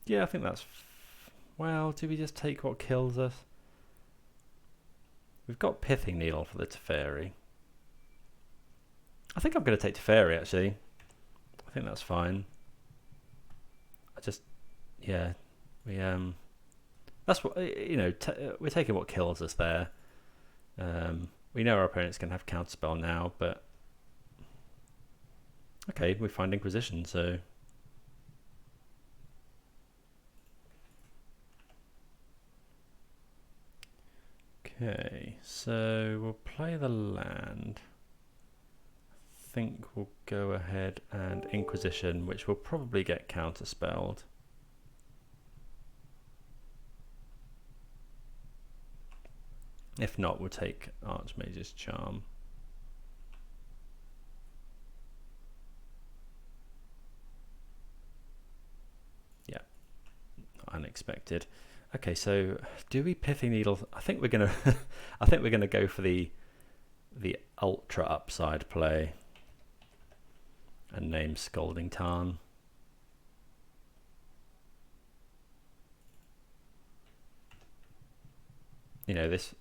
Yeah, I think that's... well, do we just take what kills us? We've got Pithing Needle for the Teferi. I think I'm going to take Teferi, actually. I think that's fine. I just... yeah. We, that's what... you know, we're taking what kills us there. We know our opponents can have Counterspell now, but... okay, we find Inquisition, so... okay, so we'll play the land. I think we'll go ahead and Inquisition, which will probably get counterspelled. If not, we'll take Archmage's Charm. Yeah, unexpected. Okay, so do we Pithing Needle? I think we're gonna I think we're gonna go for the ultra upside play and name Scalding Tarn. You know, this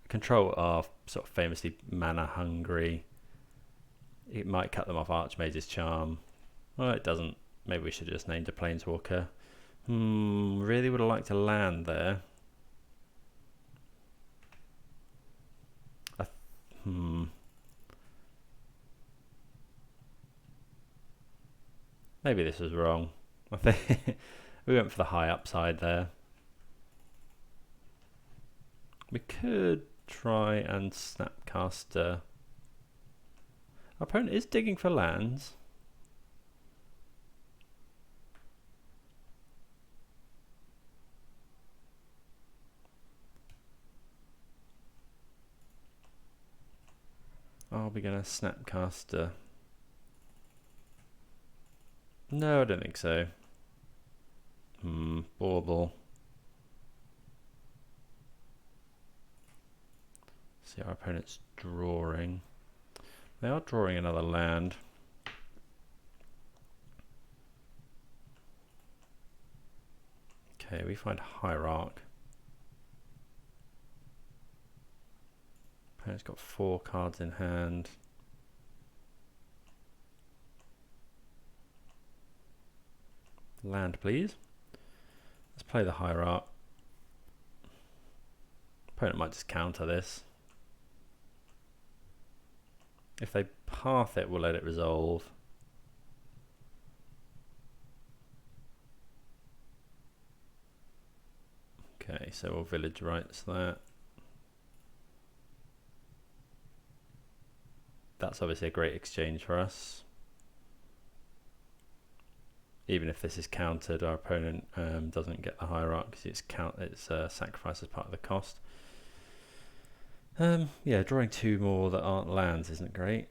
control are sort of famously mana hungry. It might cut them off Archmage's Charm. Well, it doesn't. Maybe we should have just named a Planeswalker. Really would have liked to land there. Maybe this was wrong. I think we went for the high upside there. We could try and Snapcaster. Our opponent is digging for lands. Are we going to Snapcaster? No, I don't think so. Bauble. See, our opponent's drawing. They are drawing another land. Okay, we find Hierarch. Opponent's got 4 cards in hand. Land, please. Let's play the Hierarch. Opponent might just counter this. If they path it, we'll let it resolve. Okay, so we'll Village Rights that. That's obviously a great exchange for us. Even if this is countered, our opponent doesn't get the Hierarch because it's sacrificed as part of the cost. Yeah, drawing 2 more that aren't lands isn't great.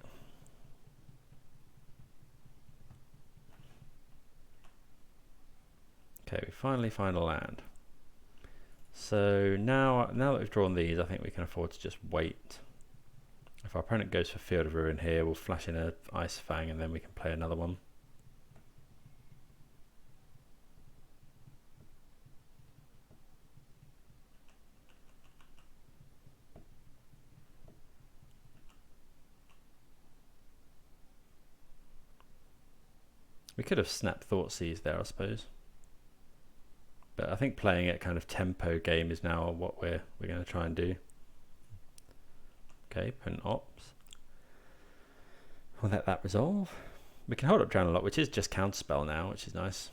Okay, we finally find a land. So now that we've drawn these, I think we can afford to just wait. If our opponent goes for Field of Ruin here, we'll flash in a Ice Fang and then we can play another one. We could have snapped Thoughtseize there, I suppose. But I think playing it kind of tempo game is now what we're going to try and do. Okay, opponent opts. We'll let that resolve. We can hold up Drown a Lot, which is just counterspell now, which is nice.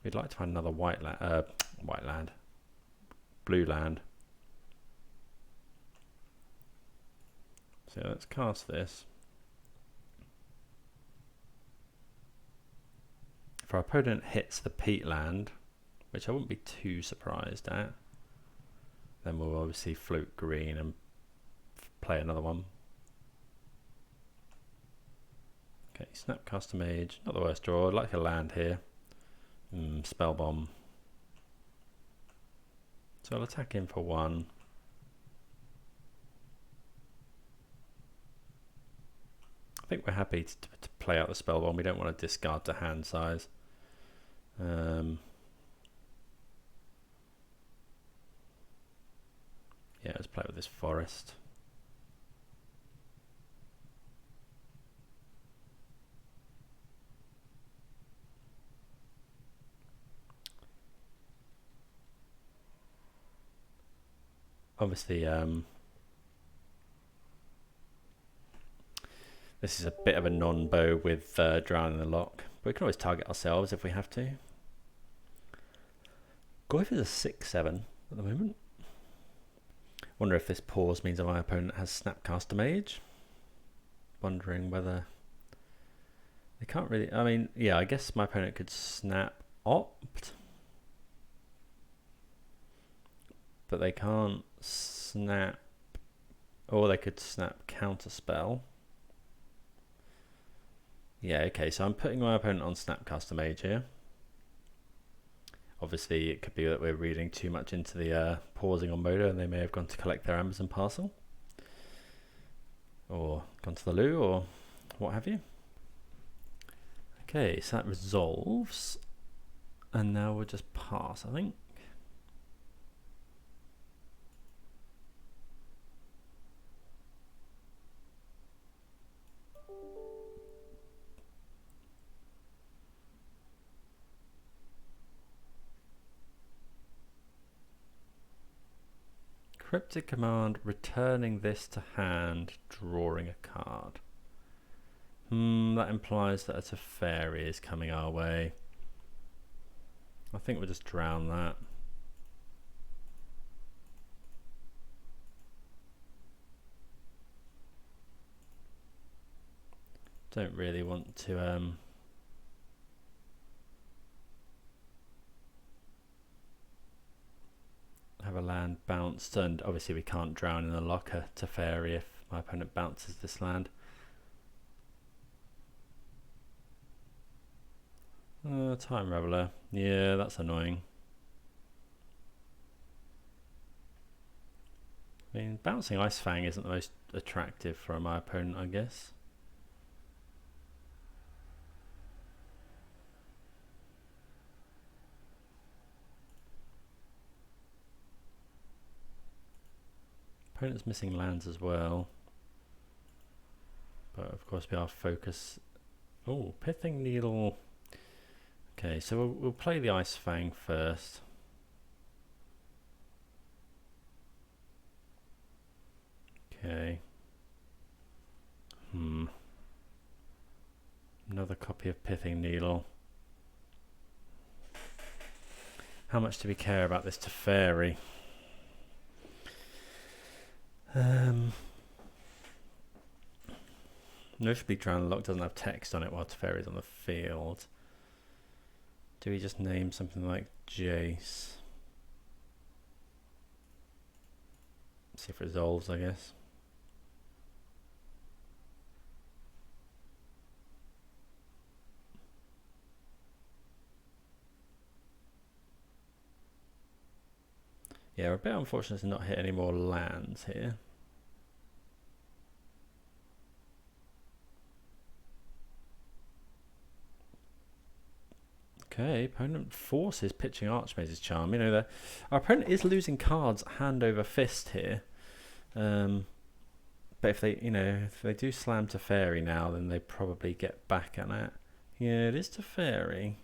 We'd like to find another white land, blue land. So let's cast this. If our opponent hits the peat land, which I wouldn't be too surprised at, then we'll obviously float green and play another one. Okay, Snapcaster Mage, not the worst draw. I'd like a land here. Spell Bomb. So I'll attack him for 1. I think we're happy to play out the Spell Bomb. We don't want to discard the hand size. Yeah, let's play with this forest. Obviously, this is a bit of a non-bow with Drowning the Lock, but we can always target ourselves if we have to. Goif is a 6/7 at the moment. Wonder if this pause means that my opponent has Snapcaster Mage. Wondering whether they can't really. I mean, yeah, I guess my opponent could snap Opt, but they can't snap, or they could snap Counterspell. Yeah, okay, so I'm putting my opponent on Snapcaster Mage here. Obviously, it could be that we're reading too much into the pausing on Modo, and they may have gone to collect their Amazon parcel, or gone to the loo, or what have you. Okay, so that resolves, and now we'll just pass, I think. Cryptic command, returning this to hand, drawing a card. That implies that a Teferi is coming our way. I think we'll just drown that. Don't really want to have a land bounced, and obviously we can't drown in a locker Teferi if my opponent bounces this land. Time Reveler, yeah, that's annoying. I mean, bouncing Ice Fang isn't the most attractive for my opponent, I guess. Opponent's missing lands as well, but of course we are focus. Oh, Pithing Needle. Okay, so we'll play the Ice Fang first. Okay. Another copy of Pithing Needle. How much do we care about this Teferi? Notably, Drown Lock doesn't have text on it while Teferi's on the field. Do we just name something like Jace? See if it resolves, I guess. Yeah, we're a bit unfortunate to not hit any more lands here. Okay, opponent forces pitching Archmage's Charm. You know, our opponent is losing cards hand over fist here. But if they, if they do slam Teferi now, then they probably get back at it. Yeah, it is Teferi.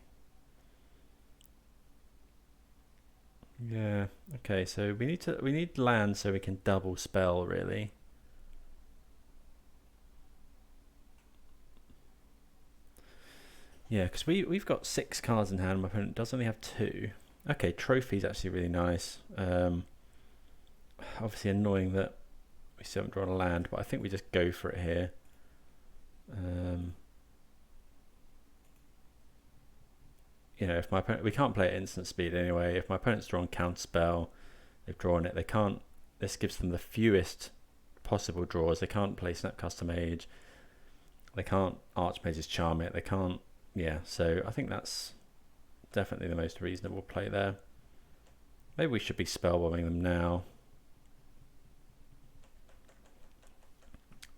Yeah. Okay, so we need land so we can double spell, really. Yeah, because we've got 6 cards in hand. My opponent does only have 2. Okay, trophy's actually really nice. Obviously annoying that we still haven't drawn a land, but I think we just go for it here. You know, if my opponent, we can't play at instant speed anyway. If my opponent's drawn counterspell, they've drawn it. They can't. This gives them the fewest possible draws. They can't play Snapcaster Mage. They can't Archmage's Charm it. They can't. Yeah, so I think that's definitely the most reasonable play there. Maybe we should be spellbombing them now.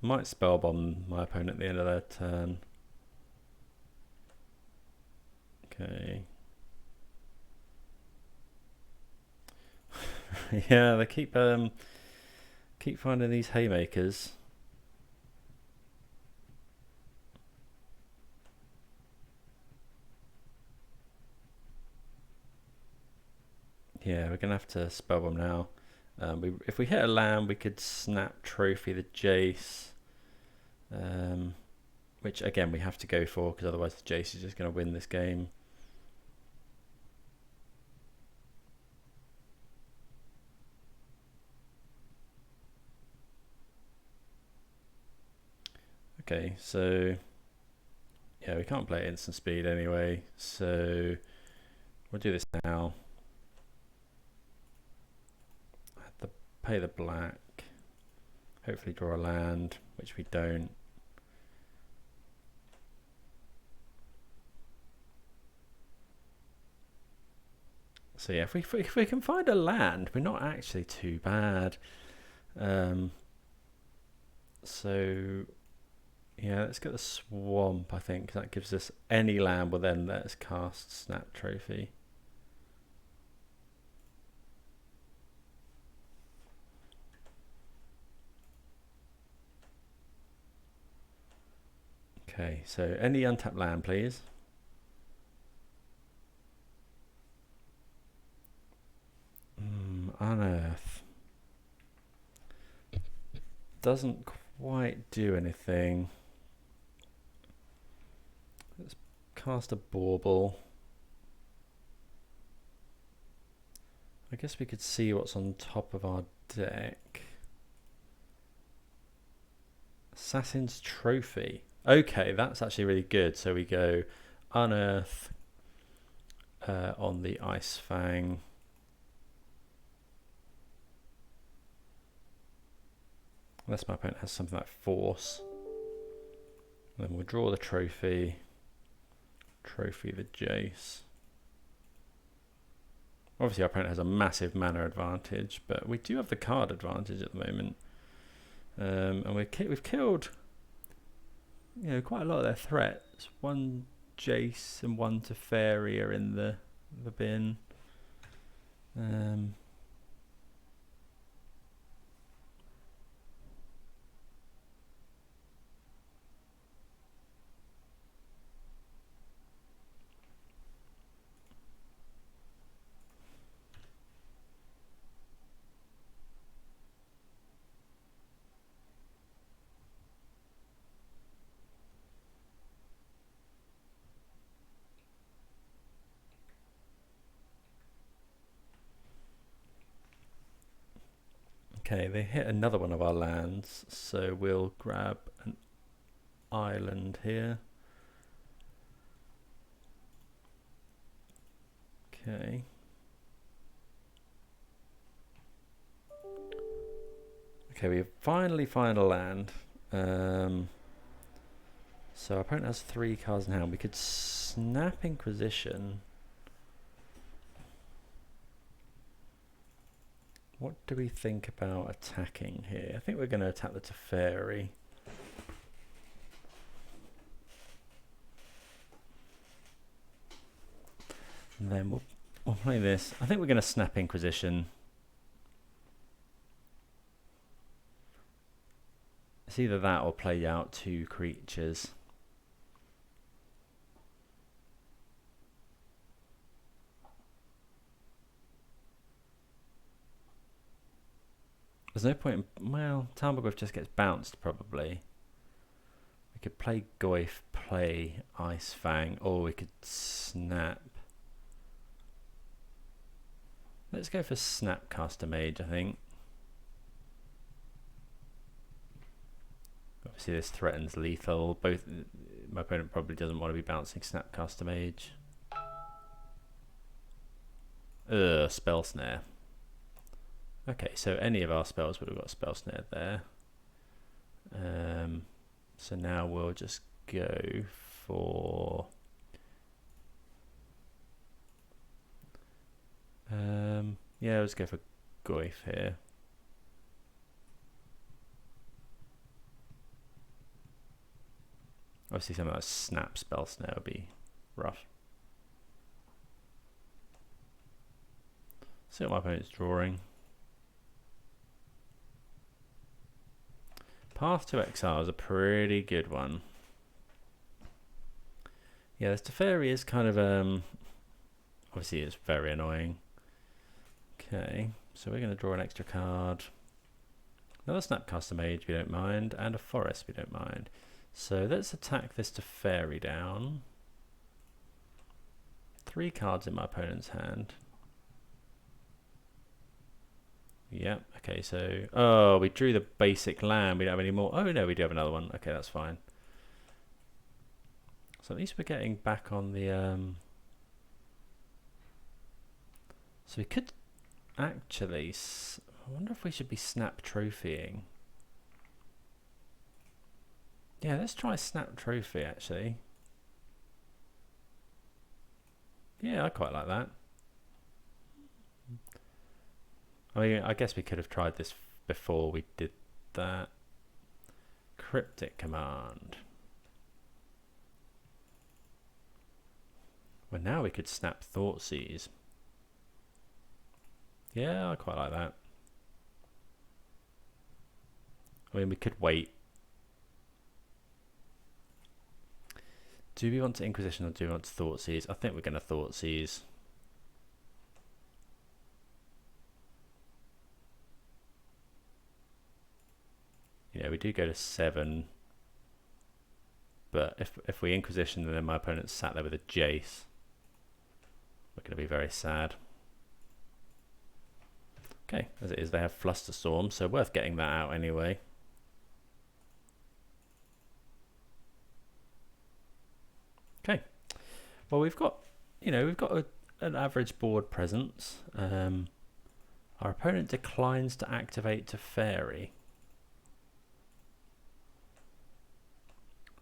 Might spellbomb my opponent at the end of their turn. Okay. Yeah, they keep finding these haymakers. Yeah, we're gonna have to spellbomb now. If we hit a land, we could snap trophy the Jace, which again we have to go for because otherwise the Jace is just going to win this game. Okay, so yeah, we can't play instant speed anyway, so we'll do this now. Pay the black, hopefully draw a land, which we don't. So yeah, if we can find a land, we're not actually too bad. So yeah, let's get the swamp. I think that gives us any land will then let us cast Snap Trophy. Okay, so any untapped land, please. Unearth. Doesn't quite do anything. Let's cast a bauble. I guess we could see what's on top of our deck. Assassin's Trophy. Okay, that's actually really good. So we go Unearth on the Ice Fang. Unless my opponent has something like Force. Then we'll draw the trophy. Trophy the Jace. Obviously our opponent has a massive mana advantage, but we do have the card advantage at the moment. And we've killed, you know, quite a lot of their threats. 1 Jace and 1 Teferi are in the bin. Okay, they hit another one of our lands, so we'll grab an island here. Okay. Okay, we finally find a land. So our opponent has 3 cards in hand. We could snap Inquisition. What do we think about attacking here? I think we're going to attack the Teferi. And then we'll play this. I think we're going to snap Inquisition. It's either that or play out 2 creatures. There's no point in, well, Tarmogoyf just gets bounced probably. We could play Goyf, play Ice Fang, or we could snap. Let's go for Snapcaster Mage, I think. Obviously this threatens lethal. My opponent probably doesn't want to be bouncing Snapcaster Mage. Spell Snare. Okay, so any of our spells would have got Spell Snare there. So now we'll just go for yeah, let's go for Goyf here. Obviously something like Snap Spell Snare would be rough. See what my opponent's drawing. Path to Exile is a pretty good one. Yeah, this Teferi is kind of obviously it's very annoying. Okay, so we're going to draw an extra card. Another Snapcaster Mage we don't mind, and a Forest we don't mind. So let's attack this Teferi down. 3 cards in my opponent's hand. Yep, okay, so... Oh, we drew the basic land. We don't have any more. Oh, no, we do have another one. Okay, that's fine. So at least we're getting back on the... So we could actually... I wonder if we should be Snap Trophying. Yeah, let's try Snap Trophy, actually. Yeah, I quite like that. I mean, I guess we could have tried this before we did that. Cryptic Command. Well, now we could snap Thoughtseize. Yeah, I quite like that. I mean, we could wait. Do we want to Inquisition or do we want to Thoughtseize? I think we're going to Thoughtseize. Yeah, we do go to 7, but if we Inquisition, then my opponent's sat there with a Jace. We're going to be very sad. Okay, as it is, they have Flusterstorm, so worth getting that out anyway. Okay, well we've got, we've got an average board presence. Our opponent declines to activate Teferi.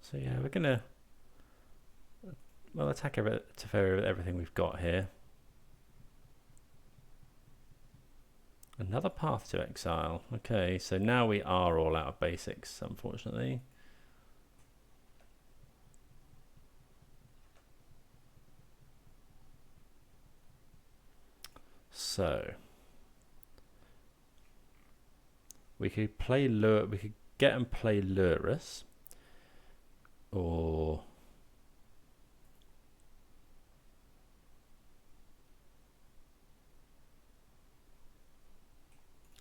So yeah, we're gonna attack Teferi with everything we've got here. Another Path to Exile. Okay, so now we are all out of basics, unfortunately. So we could play we could get and play Lurrus. Or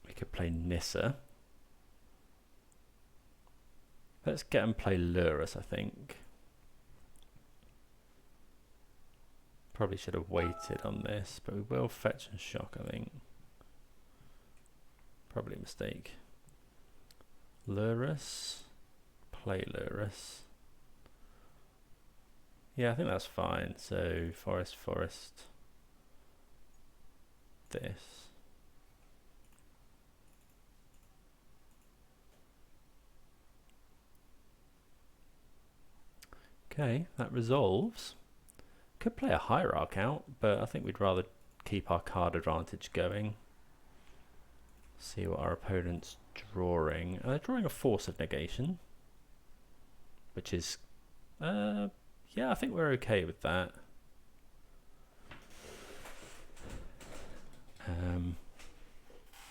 we could play Nissa. Let's get and play Lurrus, I think. Probably should have waited on this, but we will fetch and shock, I think. Probably a mistake. Lurrus. Play Lurrus. Yeah, I think that's fine. So forest, this. Okay, that resolves. Could play a Hierarch out, but I think we'd rather keep our card advantage going. See what our opponent's drawing. They're drawing a Force of Negation, which is yeah, I think we're okay with that.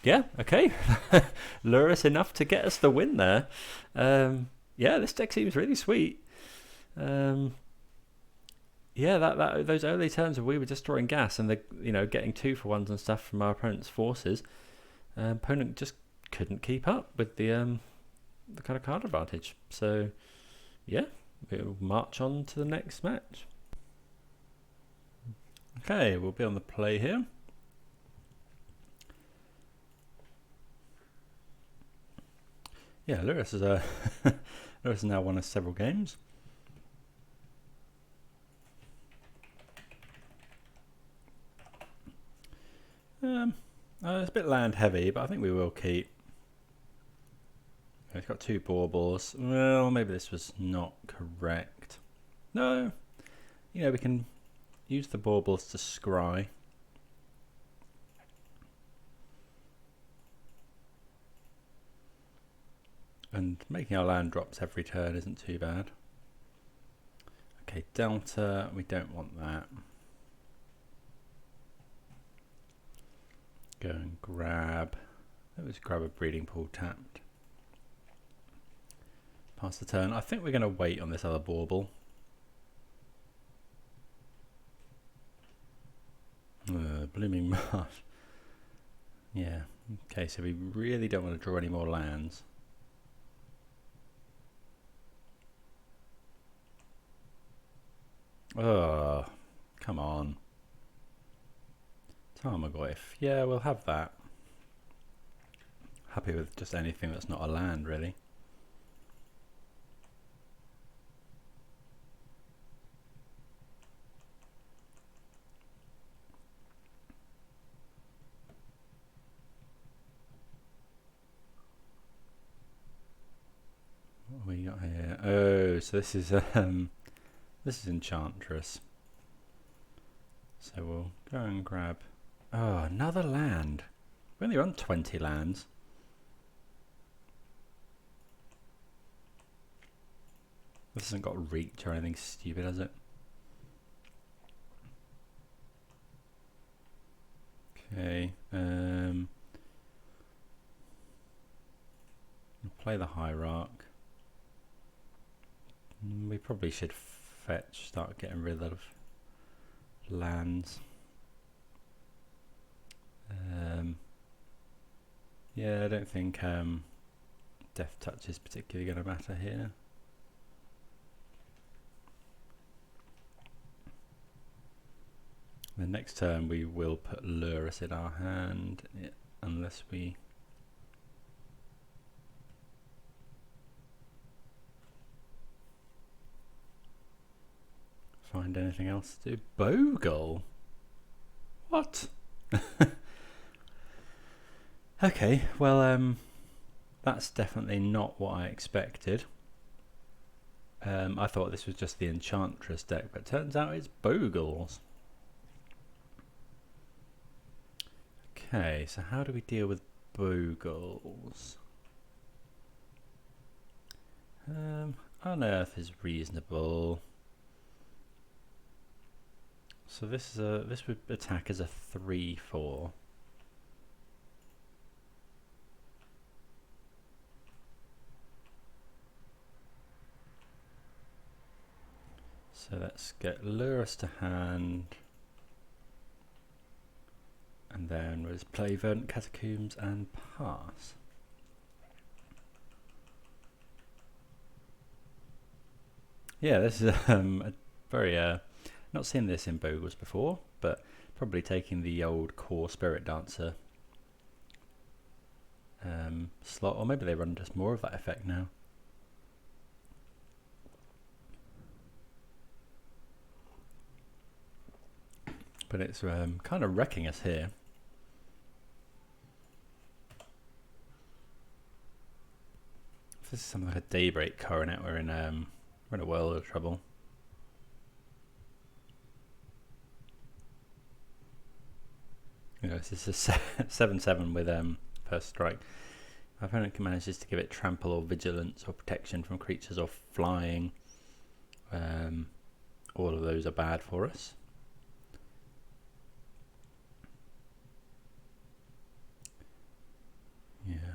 Yeah, okay. Lurrus enough to get us the win there. Yeah, this deck seems really sweet. Yeah, those early turns where we were just drawing gas and getting 2-for-1s and stuff from our opponent's forces. Opponent just couldn't keep up with the kind of card advantage. So yeah, we'll march on to the next match. Okay, we'll be on the play here. Yeah, Lurrus is Lurrus has now won us several games. It's a bit land heavy, but I think we will keep. It's got 2 baubles. Well, maybe this was not correct. No, you know, we can use the baubles to scry. And making our land drops every turn isn't too bad. Okay, Delta, we don't want that. Go and grab. Let's grab a breeding pool tapped. Pass the turn. I think we're going to wait on this other bauble. Blooming Marsh. Yeah. Okay, so we really don't want to draw any more lands. Oh, come on. Tarmogoyf. Yeah, we'll have that. Happy with just anything that's not a land, really. What have we got here? Oh, so this is Enchantress. So we'll go and grab. Oh, another land. We only run 20 lands. This hasn't got reach or anything stupid, has it? Okay. We'll play the Hierarch. We probably should fetch, start getting rid of lands. Yeah, I don't think Death Touch is particularly going to matter here. The next turn we will put Lurrus in our hand, unless we find anything else to do. Bogle? What? Okay, well, that's definitely not what I expected. I thought this was just the Enchantress deck, but turns out it's Bogles. Okay, so how do we deal with Bogles? Unearth is reasonable. So this is this would attack as a 3/4. So let's get Lurrus to hand, and then we'll just play Verdant Catacombs and pass. Yeah, this is a very not seen this in Bogles before, but probably taking the old core Spirit Dancer slot, or maybe they run just more of that effect now. But it's kind of wrecking us here. If this is something like a Daybreak Coronet, we're in a world of trouble. You know, this is a 7/7 with first strike. My opponent manages to give it trample or vigilance or protection from creatures or flying. All of those are bad for us. Yeah.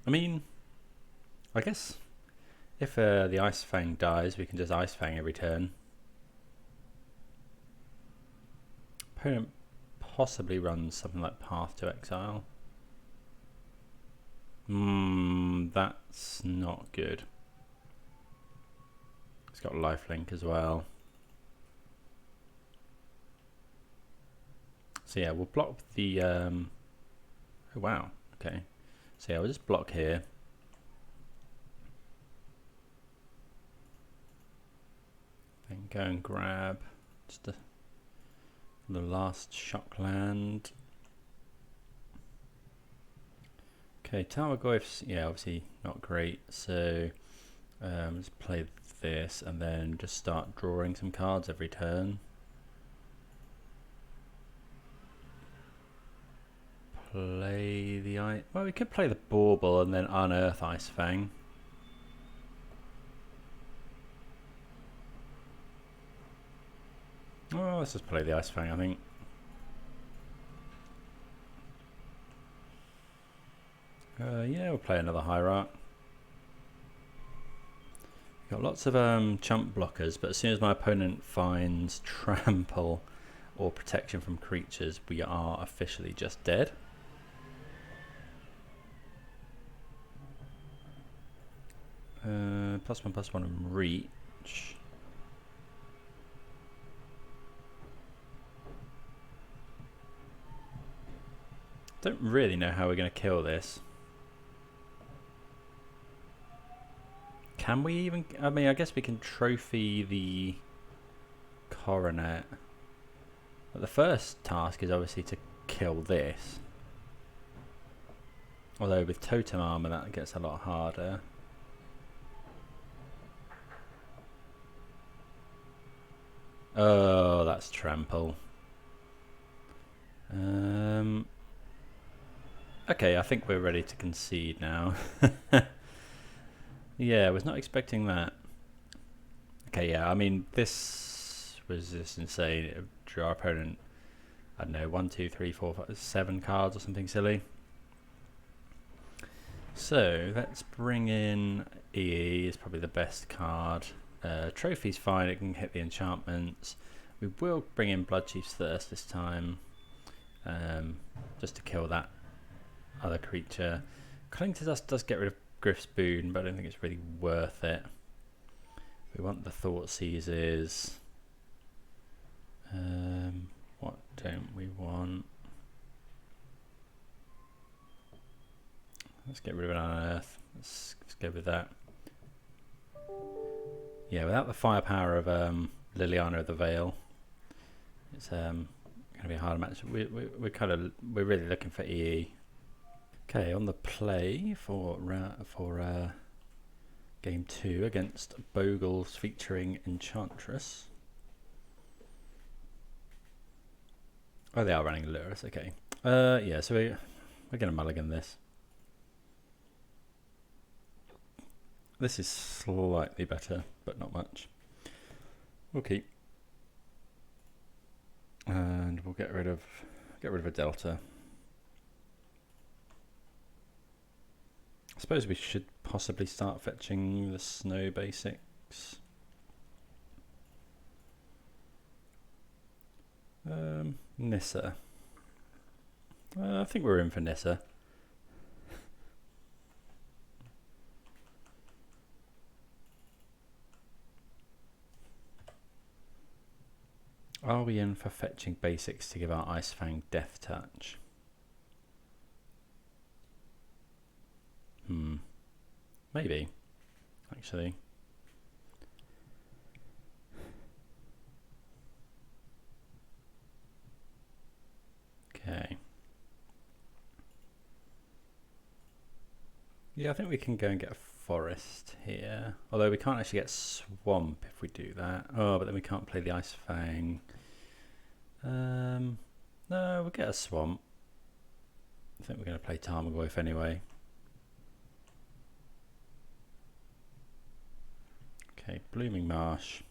I mean, I guess if the Ice Fang dies, we can just Ice Fang every turn. Opponent possibly runs something like Path to Exile. That's not good. It's got lifelink as well. So yeah, we'll block the oh wow, okay. So yeah, we'll just block here. Then go and grab just the last shock land. Okay, Tarmogoyf's, yeah, obviously not great, so let's play this and then just start drawing some cards every turn. Play the well, we could play the Bauble and then unearth Ice Fang. Oh, let's just play the Ice Fang, I think. Yeah, we'll play another Hierarch. We've got lots of chump blockers, but as soon as my opponent finds trample or protection from creatures, we are officially just dead. +1/+1 and reach. Don't really know how we're going to kill this. Can we even? I mean, I guess we can trophy the coronet. But the first task is obviously to kill this. Although with totem armor that gets a lot harder. Oh, that's trample. Okay, I think we're ready to concede now. Yeah, I was not expecting that. Okay, yeah, I mean, this was just insane. Drew our opponent, I don't know, 1, 2, 3, 4, 5, 7 cards or something silly. So let's bring in EE, is probably the best card. Trophy's fine, it can hit the enchantments. We will bring in Bloodchief's Thirst this time, just to kill that other creature. Cling to Dust does get rid of Griff's Boon, but I don't think it's really worth it. We want the Thought Seizes. What don't we want? Let's get rid of an Unearth. Let's go with that. Yeah, without the firepower of Liliana of the Veil, it's going to be a hard match. We're really looking for EE. Okay, on the play for game 2 against Bogles featuring Enchantress. Oh, they are running Lurrus. Okay. Yeah, so we're going to mulligan this. This is slightly better, but not much. We'll keep, and we'll get rid of a Delta. I suppose we should possibly start fetching the snow basics. Nissa. I think we're in for Nissa. Are we in for fetching basics to give our Ice Fang Death Touch? Maybe, actually. Okay. Yeah, I think we can go and get a forest here. Although we can't actually get swamp if we do that. Oh, but then we can't play the Ice Fang. No, we'll get a swamp. I think we're going to play Tarmogoyf anyway. Okay, Blooming Marsh.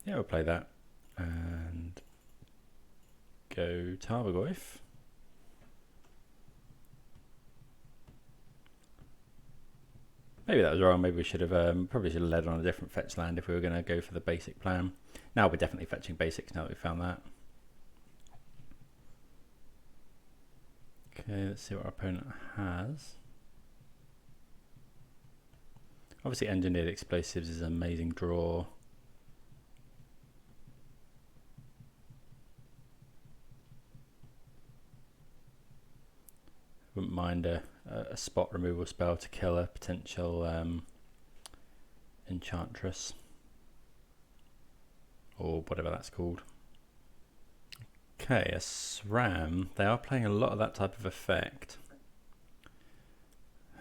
Yeah, we'll play that. And go Tarmogoyf. Maybe that was wrong. Maybe we should have probably should have led on a different fetch land if we were going to go for the basic plan. Now we're definitely fetching basics now that we've found that. Okay, let's see what our opponent has. Obviously engineered explosives is an amazing draw. Wouldn't mind a spot removal spell to kill a potential enchantress or whatever that's called. Okay, a SRAM. They are playing a lot of that type of effect.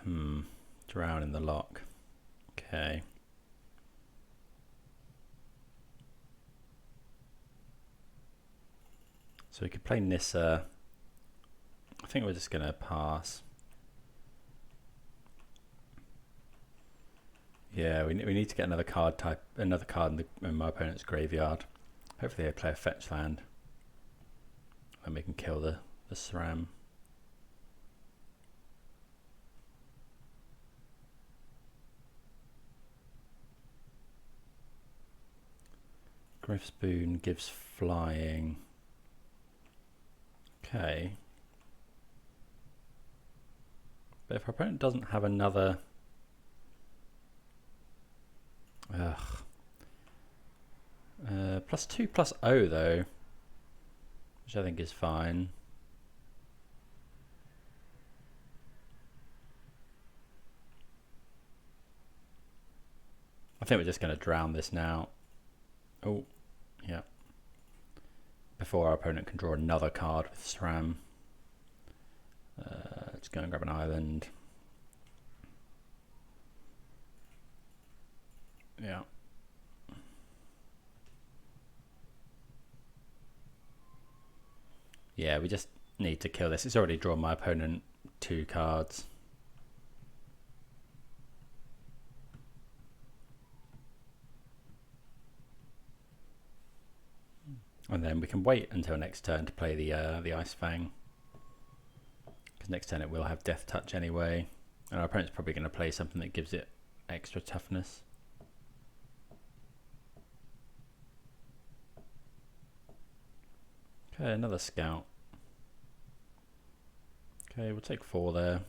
Drown in the lock. Okay. So we could play Nissa. I think we're just going to pass. Yeah, we need to get another card in my opponent's graveyard. Hopefully they play a fetch land. And we can kill the SRAM. Griffspoon gives flying. Okay. But if our opponent doesn't have another... +2/+0 though, which I think is fine. I think we're just going to drown this now. Oh, yeah. Before our opponent can draw another card with SRAM. Let's go and grab an island. Yeah. Yeah, we just need to kill this. It's already drawn my opponent 2 cards. And then we can wait until next turn to play the Ice Fang. Because next turn it will have Death Touch anyway. And our opponent's probably going to play something that gives it extra toughness. Okay, another scout. Okay, we'll take 4 there.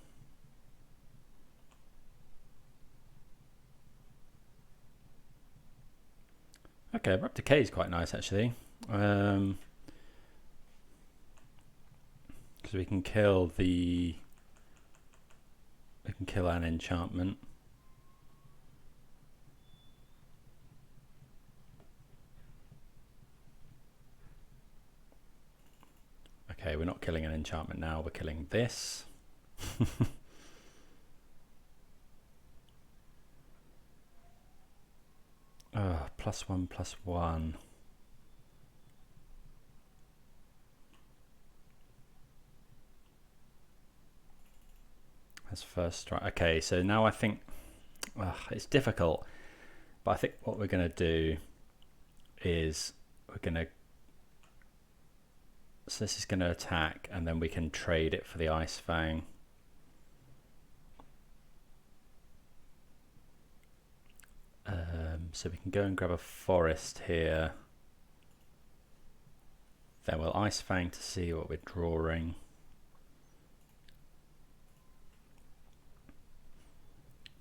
Okay, Abrupt Decay is quite nice actually. Because we can kill an enchantment. Okay, we're not killing an enchantment now, we're killing this. Oh, +1/+1. That's first strike. Okay, so now I think it's difficult, but I think what we're going to do is so this is going to attack, and then we can trade it for the Ice Fang. So we can go and grab a forest here. Then we'll Ice Fang to see what we're drawing.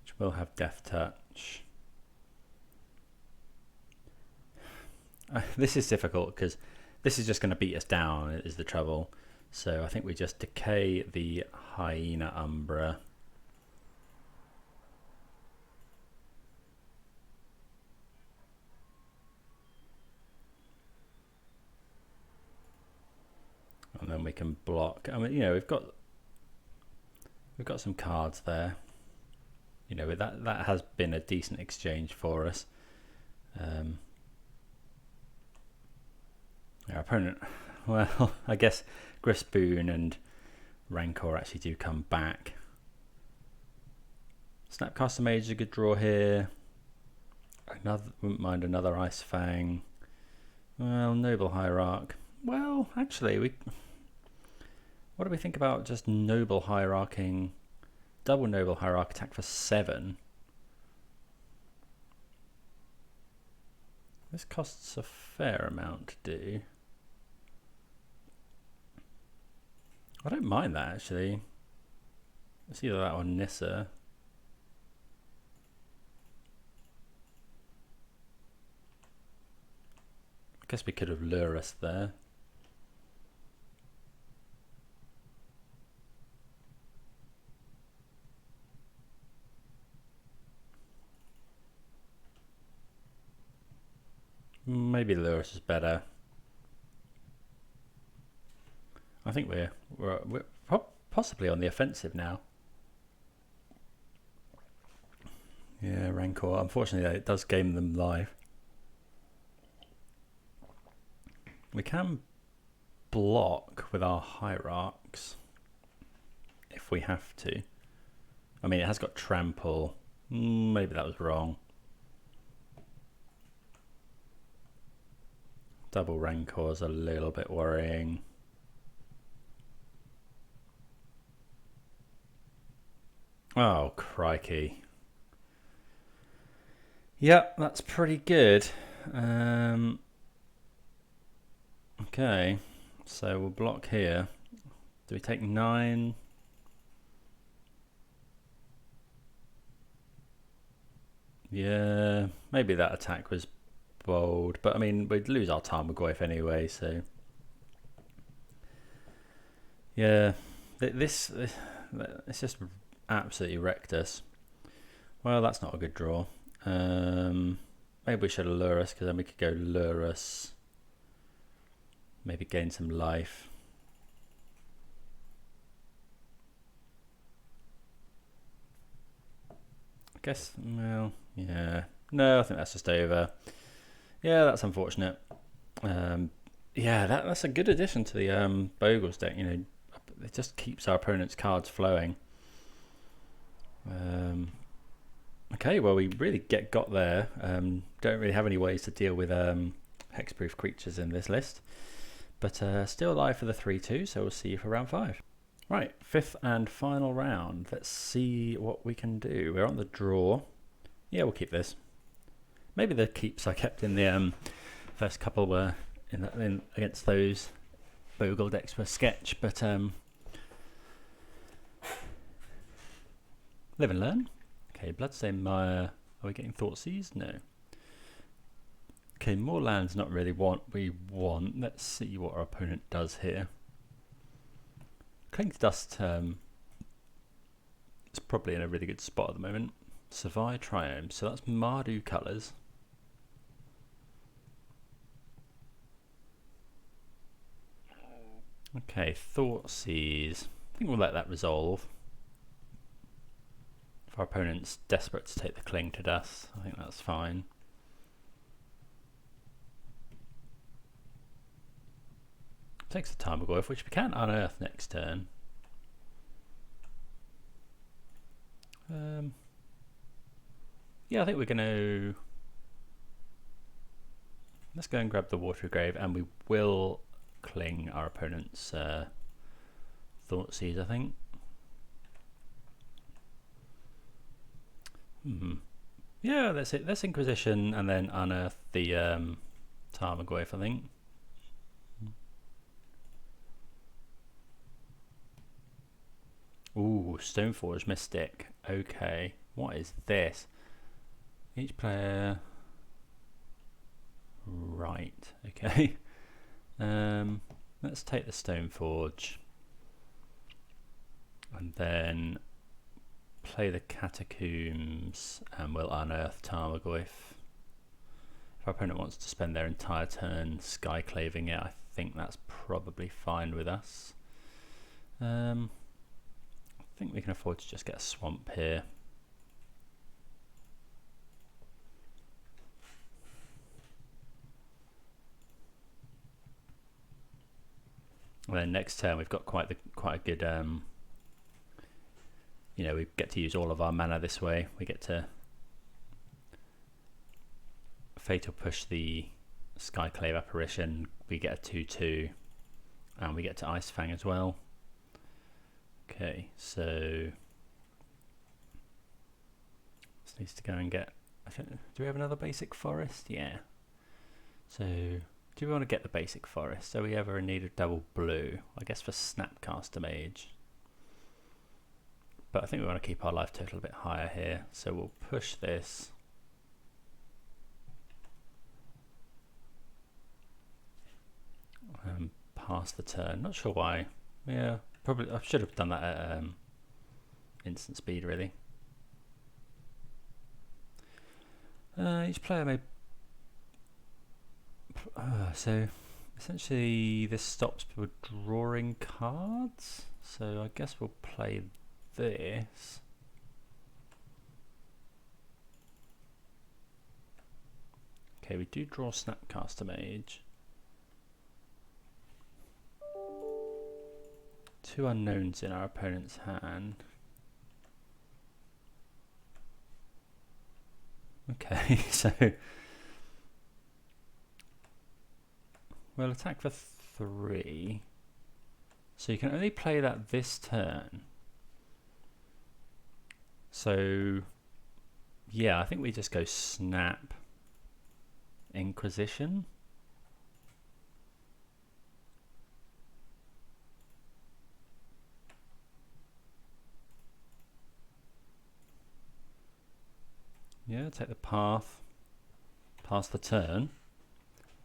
Which will have Death Touch. This is difficult because this is just going to beat us down, is the trouble. So I think we just decay the Hyena Umbra. And then we can block. I mean, you know, we've got some cards there. You know, that has been a decent exchange for us. Our opponent, well, I guess Griffspoon and Rancor actually do come back. Snapcaster Mage is a good draw here. Wouldn't mind another Ice Fang. Well, Noble Hierarch. Well, actually, what do we think about just Noble Hierarching, double Noble Hierarch attack for 7? This costs a fair amount to do. I don't mind that actually. It's either that or Nissa. guess we could have Lurrus there. Maybe Lurrus is better. I think we're possibly on the offensive now. Yeah, Rancor. Unfortunately, it does game them live. We can block with our hierarchs if we have to. I mean, it has got trample. Maybe that was wrong. Double Rancor's a little bit worrying. Oh, crikey. Yep, that's pretty good. Okay, so we'll block here. Do we take 9? Yeah, maybe that attack was bold, but I mean, we'd lose our Tarmogoyf anyway, so... Yeah, it's just absolutely wrecked us. Well, that's not a good draw. Maybe we should have Lurrus, because then we could go Lurrus. Maybe gain some life. I guess, well, yeah. No, I think that's just over. Yeah, that's unfortunate. Yeah, that's a good addition to the Bogles deck. You know, it just keeps our opponent's cards flowing. Okay, well, we really got there. Don't really have any ways to deal with hexproof creatures in this list. But still alive for the 3-2, so we'll see you for round 5. Right, 5th and final round. Let's see what we can do. We're on the draw. Yeah, we'll keep this. Maybe the keeps I kept in the first couple were in against those Bogle decks were sketch, but live and learn. Okay, Bloodstained Mire. Are we getting Thoughtseize? No. Okay, more lands not really what we want. Let's see what our opponent does here. Clink's Dust is probably in a really good spot at the moment. Survive Triumph, so that's Mardu colours. Okay, Thoughtseize. I think we'll let that resolve. If our opponent's desperate to take the Cling to Dust, I think that's fine. Takes the Tarmogoyf, which we can unearth next turn. Yeah, I think we're going to... Let's go and grab the Watery Grave, and we will Cling our opponent's Thoughtseize, I think. Yeah, that's it. Let's Inquisition and then unearth the Tarmogoyf, I think. Ooh, Stoneforge Mystic. Okay, what is this? Each player... Right, okay. Let's take the Stoneforge. And then play the Catacombs and we'll unearth Tarmogoyf. If our opponent wants to spend their entire turn skyclaving it, I think that's probably fine with us. I think we can afford to just get a swamp here. And then next turn we've got quite a good you know, we get to use all of our mana this way. We get to Fatal Push the Skyclave Apparition, we get a 2/2 and we get to Ice Fang as well. Okay, so this needs to go and get, do we have another basic forest? Yeah. So do we want to get the basic forest? Are we ever in need of double blue? I guess for Snapcaster Mage. But I think we want to keep our life total a bit higher here. So we'll push this. pass the turn. Not sure why. Yeah, probably I should have done that at instant speed really. Each player may so essentially this stops people drawing cards, so I guess we'll play this. Okay, we do draw Snapcaster Mage. 2 unknowns in our opponent's hand. Okay, so we'll attack for 3. So you can only play that this turn. So yeah, I think we just go Snap Inquisition. Yeah, take the path, pass the turn.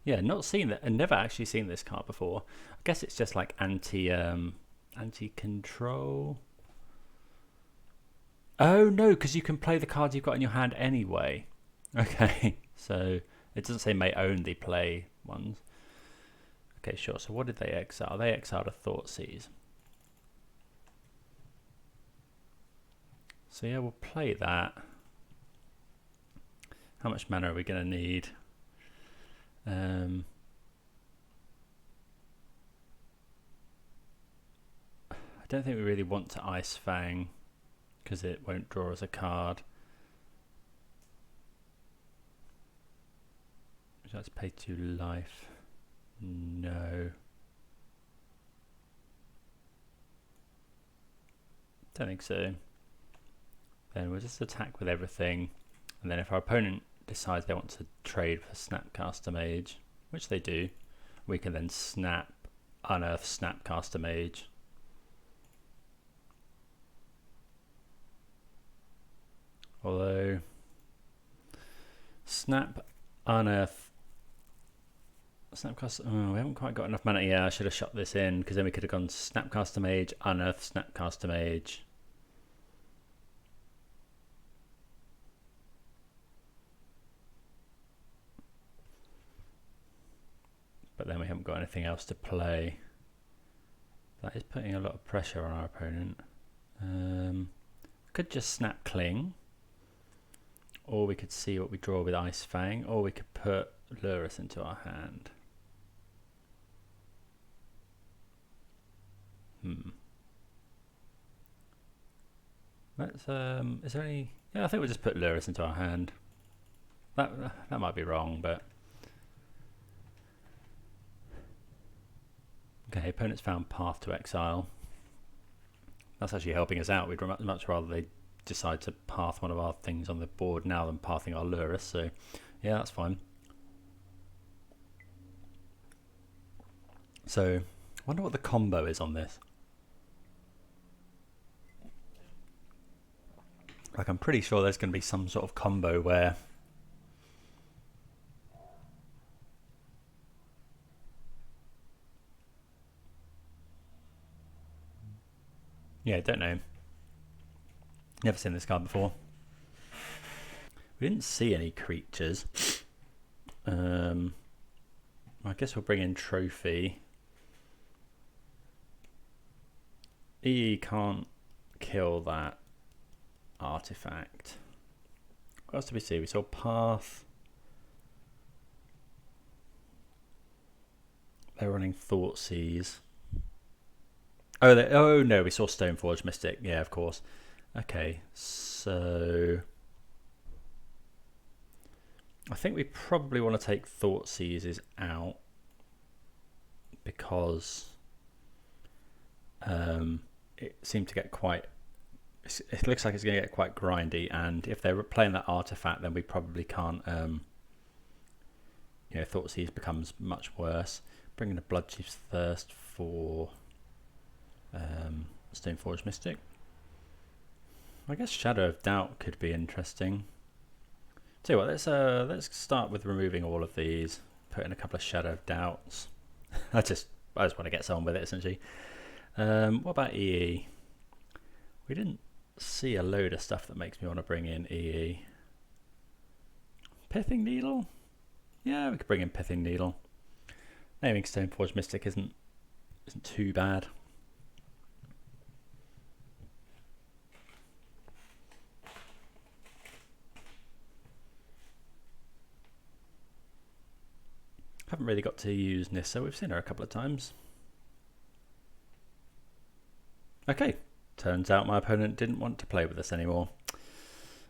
Yeah, not seen that, and never actually seen this card before. I guess it's just like anti-control. Oh no, because you can play the cards you've got in your hand anyway. Okay, so it doesn't say may only play ones. Okay, sure. So what did they exile? They exiled a Thoughtseize. So yeah, we'll play that. How much mana are we going to need? I don't think we really want to Ice Fang because it won't draw us a card. Would you like to pay 2 life? No. Don't think so. Then we'll just attack with everything, and then if our opponent decides they want to trade for Snapcaster Mage, which they do, we can then unearth Snapcaster Mage. Although unearth Snapcaster, we haven't quite got enough mana. Yeah, I should have shot this in because then we could have gone Snapcaster Mage, unearth Snapcaster Mage. But then we haven't got anything else to play. That is putting a lot of pressure on our opponent. Could just Snap Cling, or we could see what we draw with Ice Fang, or we could put Lurrus into our hand. Let's is there any? Yeah, I think we'll just put Lurrus into our hand. That might be wrong, but okay. Opponent's found Path to Exile. That's actually helping us out. We'd much rather they decide to path one of our things on the board now than pathing our Lurrus. So yeah, that's fine. So I wonder what the combo is on this. Like, I'm pretty sure there's going to be some sort of combo where yeah, don't know. Never seen this card before. We didn't see any creatures. I guess we'll bring in Trophy. He can't kill that artifact. What else did we see? We saw Path. They're running Thoughtseize. Oh no, we saw Stoneforge Mystic. Yeah, of course. Okay, so I think we probably want to take Thoughtseizes out because it seemed to get quite. It looks like it's going to get quite grindy, and if they're playing that artifact, then we probably can't. Thoughtseize becomes much worse. Bringing the Bloodchief's Thirst for Stoneforge Mystic. I guess Shadow of Doubt could be interesting. Tell you what, let's start with removing all of these. Put in a couple of Shadow of Doubts. I just just want to get someone with it essentially. What about EE? We didn't see a load of stuff that makes me want to bring in EE. Pithing Needle? Yeah, we could bring in Pithing Needle. Naming Stoneforge Mystic isn't too bad. Haven't really got to use Nissa. We've seen her a couple of times. Okay, turns out my opponent didn't want to play with us anymore.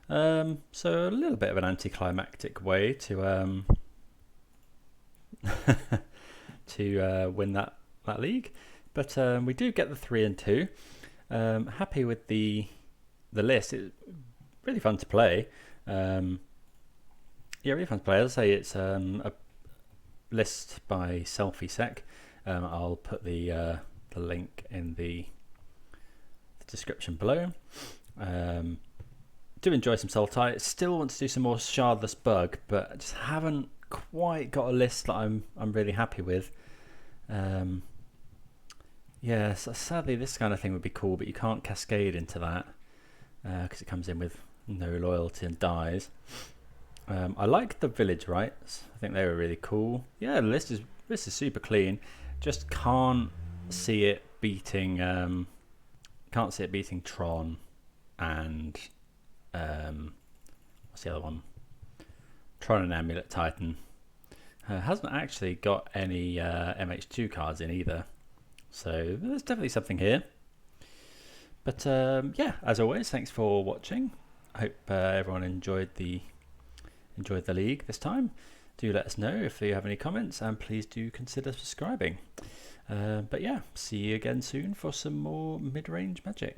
So a little bit of an anticlimactic way to to win that league, but we do get the 3 and 2. Happy with the list. It's really fun to play. Yeah, really fun to play. As I say, it's a list by Selfeisek. I'll put the link in the description below. Do enjoy some Sultai. Still want to do some more Shardless Bug, but I just haven't quite got a list that I'm really happy with. Yeah, so sadly this kind of thing would be cool, but you can't cascade into that because it comes in with no loyalty and dies. I like the village rights. I think they were really cool. Yeah, the list is super clean. Just can't see it beating Tron and what's the other one? Tron and Amulet Titan. Hasn't actually got any MH2 cards in either, so there's definitely something here. But yeah, as always, thanks for watching. I hope everyone enjoyed the league this time. Do let us know if you have any comments, and please do consider subscribing. But yeah, see you again soon for some more mid-range magic.